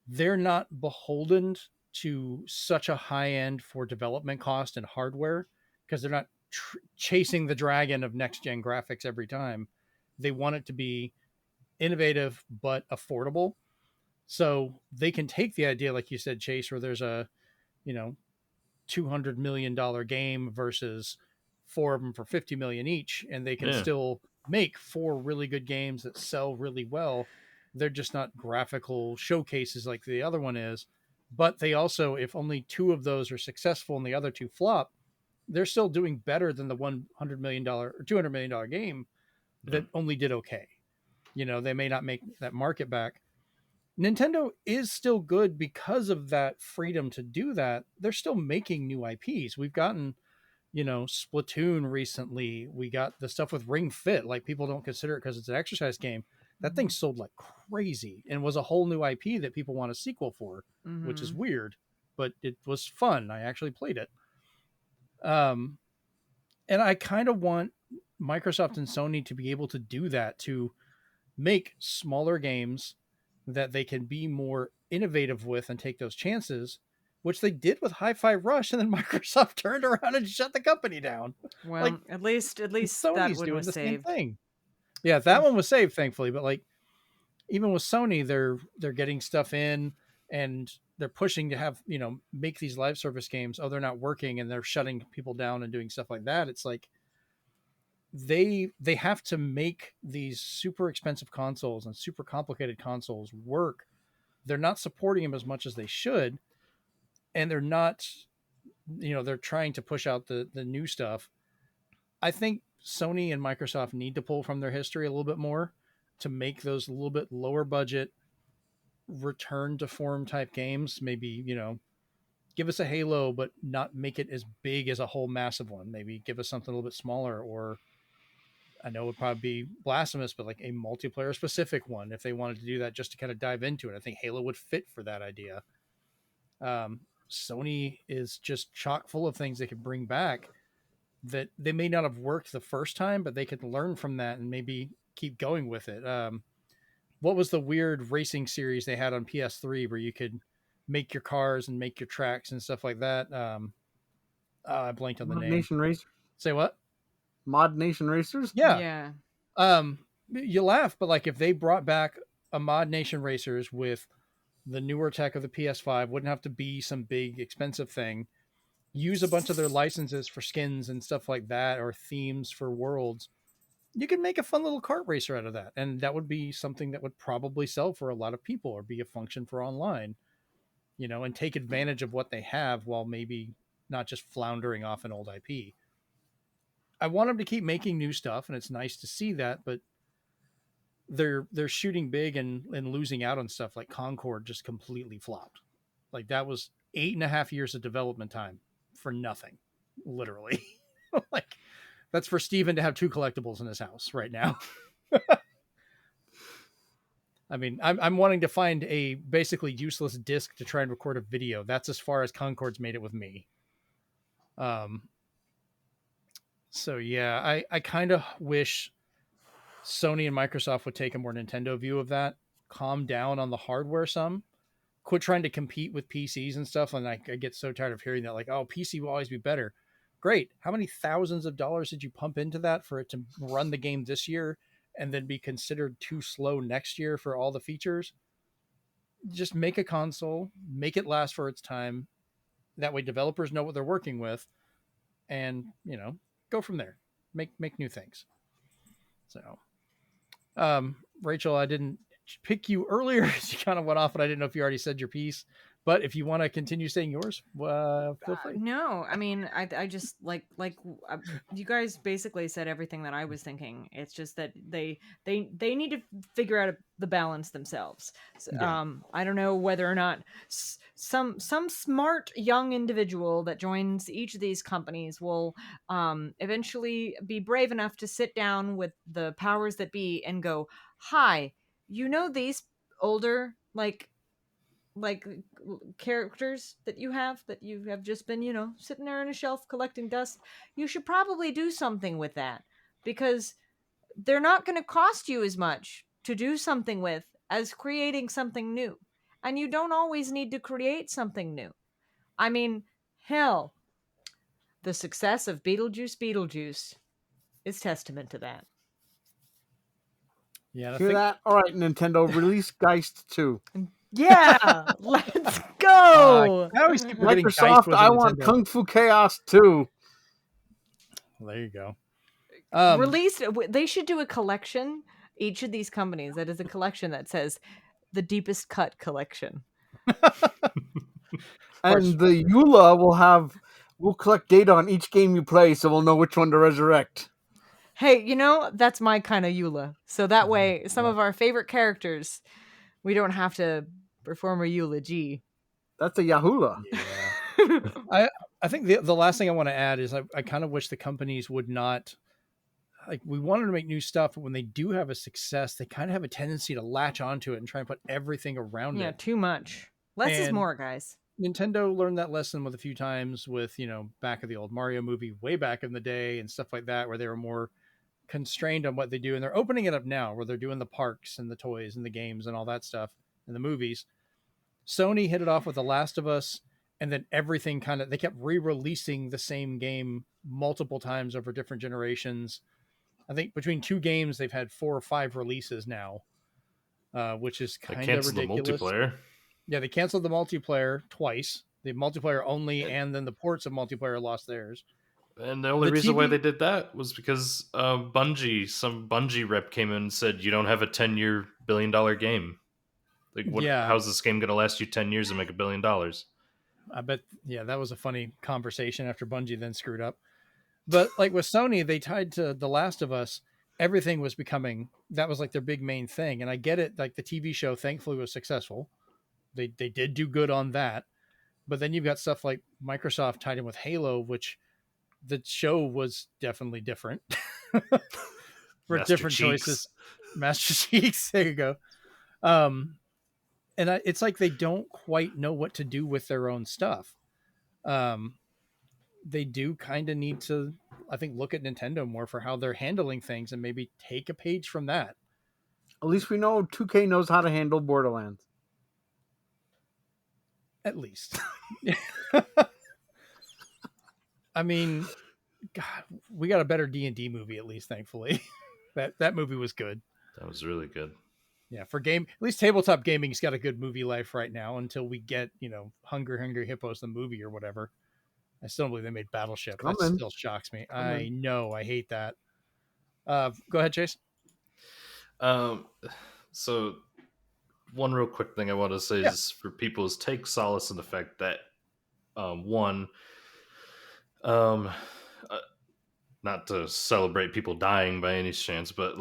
they're not beholden to such a high end for development cost and hardware, because they're not chasing the dragon of next gen graphics every time. They want it to be innovative but affordable. So they can take the idea, like you said, Chase, where there's a, $200 million game versus 4 of them for 50 million each, and they can still make 4 really good games that sell really well. They're just not graphical showcases like the other one is. But they also, if only 2 of those are successful and the other 2 flop, they're still doing better than the $100 million or $200 million game that only did okay. They may not make that market back. Nintendo is still good because of that freedom to do that. They're still making new IPs. We've gotten, Splatoon recently. We got the stuff with Ring Fit. Like, people don't consider it because it's an exercise game. That thing sold like crazy and was a whole new IP that people want a sequel for, which is weird, but it was fun. I actually played it. And I kind of want Microsoft and Sony to be able to do that, to make smaller games that they can be more innovative with and take those chances, which they did with Hi-Fi Rush, and then Microsoft turned around and shut the company down. Well, at least Sony's that one doing was the saved. same thing. Yeah, that one was saved, thankfully. But like, even with Sony, they're getting stuff in, and they're pushing to have, make these live service games. Oh, they're not working, and they're shutting people down and doing stuff like that. It's like, they have to make these super expensive consoles and super complicated consoles work. They're not supporting them as much as they should, and they're not, they're trying to push out the new stuff. I think Sony and Microsoft need to pull from their history a little bit more to make those a little bit lower budget, return to form type games. Maybe, give us a Halo, but not make it as big as a whole massive one. Maybe give us something a little bit smaller, or I know it would probably be blasphemous, but like a multiplayer specific one, if they wanted to do that, just to kind of dive into it. I think Halo would fit for that idea. Sony is just chock full of things they could bring back that they may not have worked the first time, but they could learn from that and maybe keep going with it. What was the weird racing series they had on PS3 where you could make your cars and make your tracks and stuff like that? I blanked on the name. Nation Racers. Say what? Mod Nation Racers? Yeah. You laugh, but like, if they brought back a Mod Nation Racers with the newer tech of the PS5, wouldn't have to be some big expensive thing. Use a bunch of their licenses for skins and stuff like that, or themes for worlds. You could make a fun little kart racer out of that, and that would be something that would probably sell for a lot of people, or be a function for online, and take advantage of what they have while maybe not just floundering off an old IP. I want them to keep making new stuff, and it's nice to see that, but they're shooting big and losing out on stuff like Concord just completely flopped. Like, that was 8.5 years of development time for nothing, literally. Like, that's for Steven to have 2 collectibles in his house right now. I mean, I'm wanting to find a basically useless disc to try and record a video. That's as far as Concord's made it with me. So yeah, I kind of wish Sony and Microsoft would take a more Nintendo view of that. Calm down on the hardware some. Quit trying to compete with PCs and stuff. And I get so tired of hearing that, like, oh, PC will always be better. Great. How many thousands of dollars did you pump into that for it to run the game this year and then be considered too slow next year for all the features? Just make a console, make it last for its time. That way developers know what they're working with, and, go from there. Make new things. So, Rachel, I didn't pick you earlier. You kind of went off, and I didn't know if you already said your piece. But if you want to continue saying yours, feel free. No, I mean, I just like you guys basically said everything that I was thinking. It's just that they need to figure out the balance themselves. So, Yeah. I don't know whether or not some smart young individual that joins each of these companies will eventually be brave enough to sit down with the powers that be and go, "Hi, these older like characters that you have just been sitting there on a shelf collecting dust. You should probably do something with that, because they're not going to cost you as much to do something with as creating something new. And you don't always need to create something new. I mean, hell, the success of Beetlejuice is testament to that. Yeah, Hear that? All right, Nintendo, release Geist 2. Yeah, let's go. I always keep forgetting Geist Microsoft, was a I want Nintendo. Kung Fu Chaos 2. Well, there you go. Released. They should do a collection. Each of these companies that is a collection that says the Deepest Cut collection. And the EULA will collect data on each game you play, so we'll know which one to resurrect. Hey, that's my kind of EULA. So that way, some of our favorite characters, we don't have to perform a eulogy. That's a Yahoola. Yeah. I think the last thing I want to add is I kind of wish the companies would not, like, we wanted to make new stuff, but when they do have a success, they kind of have a tendency to latch onto it and try and put everything around it. Yeah, too much. Less is more, guys. Nintendo learned that lesson with a few times with, back of the old Mario movie way back in the day and stuff like that, where they were more constrained on what they do. And they're opening it up now where they're doing the parks and the toys and the games and all that stuff and the movies. Sony hit it off with The Last of Us, and then everything they kept re-releasing the same game multiple times over different generations. I think between two games, they've had 4 or 5 releases now, which is kind of ridiculous. The multiplayer. Yeah, they canceled the multiplayer twice. The multiplayer only, and then the ports of multiplayer lost theirs. And the only reason why they did that was because some Bungie rep came in and said, you don't have a 10-year billion-dollar game. Like, how's this game going to last you 10 years and make $1 billion? I bet, that was a funny conversation after Bungie then screwed up. But like with Sony, they tied to The Last of Us. Everything was that was like their big main thing. And I get it. Like the TV show, thankfully, was successful. They did do good on that. But then you've got stuff like Microsoft tied in with Halo, which the show was definitely different for different choices. Master Cheeks. There you go. And it's like they don't quite know what to do with their own stuff. They do kind of need to, I think, look at Nintendo more for how they're handling things and maybe take a page from that. At least we know 2K knows how to handle Borderlands. At least. I mean, God, we got a better D&D movie, at least, thankfully. That movie was good. That was really good. Yeah, at least tabletop gaming's got a good movie life right now until we get, Hungry Hippos, the movie or whatever. I still don't believe they made Battleship. That still shocks me. I know. I hate that. Go ahead, Chase. So one real quick thing I want to say is for people is take solace in the fact that, not to celebrate people dying by any chance, but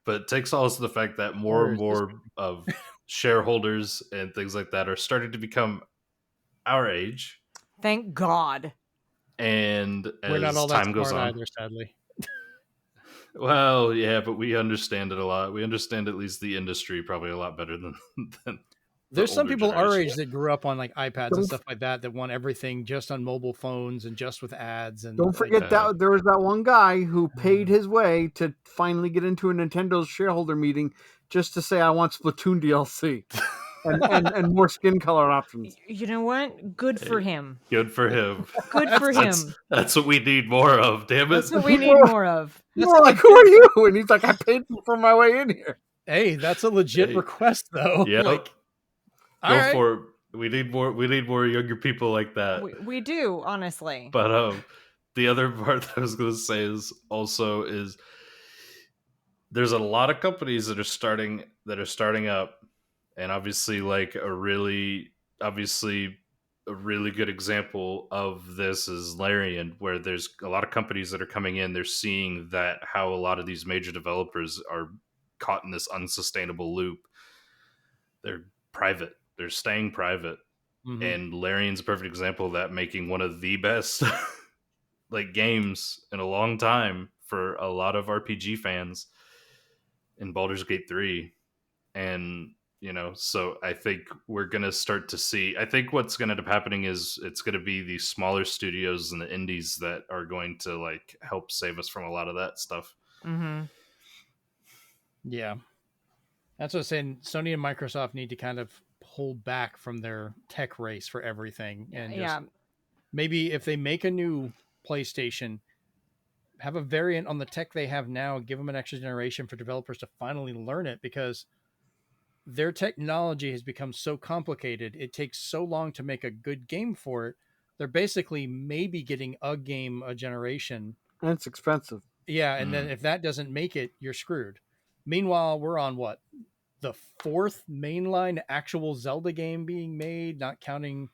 but take solace in the fact that more and more of shareholders and things like that are starting to become our age. Thank God. And as we're not all time that goes on, either, sadly. Well, yeah, but we understand it a lot. We understand at least the industry probably a lot better than There's some people our age that grew up on like iPads and stuff like that want everything just on mobile phones and just with ads. And don't forget that there was that one guy who paid his way to finally get into a Nintendo shareholder meeting just to say, I want Splatoon DLC and more skin color options. You know what? Good for him. Good for him. Good for him. That's what we need more of, damn it. That's what we need more of. You're like, who are you? And he's like, I paid for my way in here. Hey, that's a legit request, though. Yeah. Go for it. We need more younger people like that. We do, honestly. But the other part that I was going to say is there's a lot of companies that are starting up, and obviously like a really good example of this is Larian, where there's a lot of companies that are coming in. They're seeing that how a lot of these major developers are caught in this unsustainable loop. They're private. They're staying private. Mm-hmm. And Larian's a perfect example of that, making one of the best like games in a long time for a lot of RPG fans in Baldur's Gate 3. And, so I think we're going to start to see, I think what's going to end up happening is it's going to be the smaller studios and the indies that are going to like help save us from a lot of that stuff. Mm-hmm. Yeah. That's what I'm saying. Sony and Microsoft need to kind of pull back from their tech race for everything. And just maybe if they make a new PlayStation, have a variant on the tech they have now, give them an extra generation for developers to finally learn it, because their technology has become so complicated. It takes so long to make a good game for it. They're basically maybe getting a game a generation. And it's expensive. Yeah. And then if that doesn't make it, you're screwed. Meanwhile, we're on what? The 4th mainline actual Zelda game being made, not counting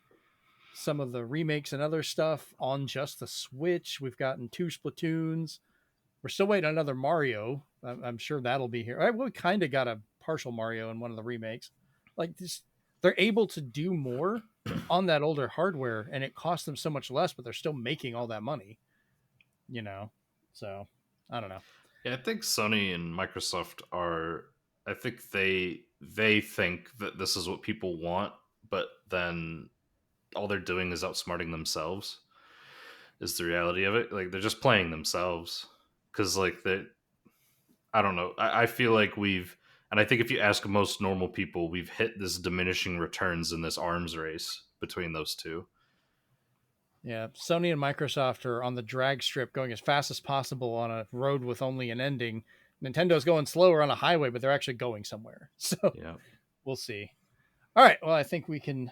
some of the remakes and other stuff on just the Switch. We've gotten 2 Splatoons. We're still waiting on another Mario. I'm sure that'll be here. We kind of got a partial Mario in one of the remakes. Like this, they're able to do more on that older hardware, and it costs them so much less, but they're still making all that money. So I don't know. Yeah, I think Sony and Microsoft are. I think they think that this is what people want, but then all they're doing is outsmarting themselves. Is the reality of it? Like they're just playing themselves, because like I don't know. I feel like and I think if you ask most normal people, we've hit this diminishing returns in this arms race between those two. Yeah, Sony and Microsoft are on the drag strip, going as fast as possible on a road with only an ending. Nintendo's going slower on a highway, but they're actually going somewhere. So yeah, we'll see. All right. Well, I think we can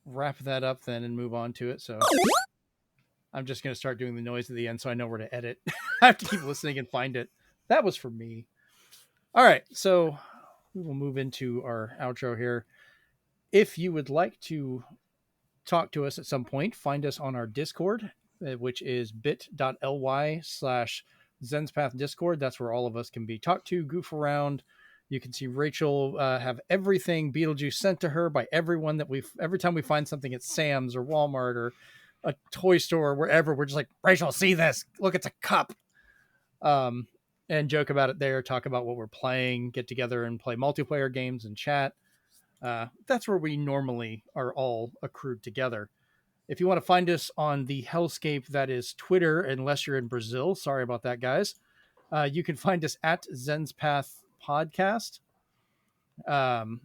wrap that up then and move on to it. So I'm just going to start doing the noise at the end so I know where to edit. I have to keep listening and find it. That was for me. All right. So we will move into our outro here. If you would like to talk to us at some point, find us on our Discord, which is bit.ly/Zenspath Discord. That's where all of us can be talked to, goof around. You can see Rachel have everything Beetlejuice sent to her by everyone that every time we find something at Sam's or Walmart or a toy store or wherever, we're just like, Rachel, see this, look, it's a cup. And joke about it there, talk about what we're playing, get together and play multiplayer games and chat. That's where we normally are all accrued together. If you want to find us on the hellscape that is Twitter, unless you're in Brazil, sorry about that, guys. You can find us at Zenspath Podcast. And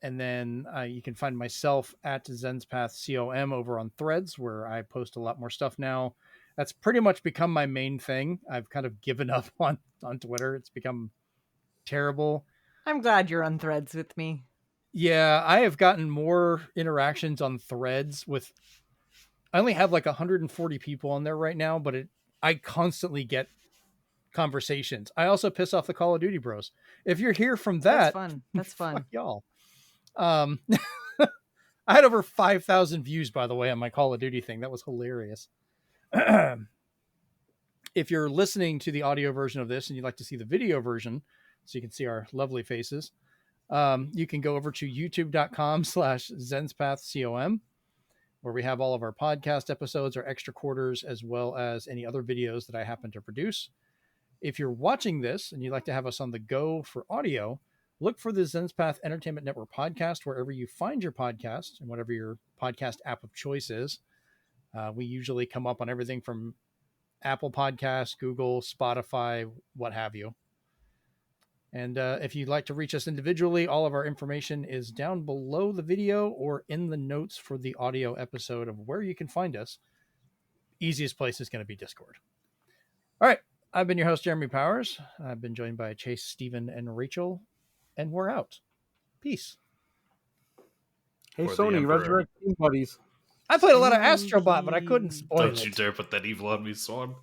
then you can find myself at Zenspath COM over on Threads, where I post a lot more stuff now. That's pretty much become my main thing. I've kind of given up on Twitter. It's become terrible. I'm glad you're on Threads with me. Yeah, I have gotten more interactions on Threads with. I only have like 140 people on there right now, but I constantly get conversations. I also piss off the Call of Duty bros. If you're here from that, That's fun. Fuck y'all. I had over 5,000 views, by the way, on my Call of Duty thing. That was hilarious. If you're listening to the audio version of this and you'd like to see the video version, so you can see our lovely faces, you can go over to youtube.com/ZenspathCom, where we have all of our podcast episodes, our extra quarters, as well as any other videos that I happen to produce. If you're watching this and you'd like to have us on the go for audio, look for the Zenspath Entertainment Network Podcast wherever you find your podcast and whatever your podcast app of choice is. We usually come up on everything from Apple Podcasts, Google, Spotify, what have you. And if you'd like to reach us individually, all of our information is down below the video or in the notes for the audio episode of where you can find us. Easiest place is going to be Discord. All right. I've been your host, Jeremy Powers. I've been joined by Chase, Steven, and Rachel, and we're out. Peace. Hey, Sony, Resurrect Team Buddies. I played a lot of Astrobot, but I couldn't spoil it. Don't you dare put that evil on me, Swan.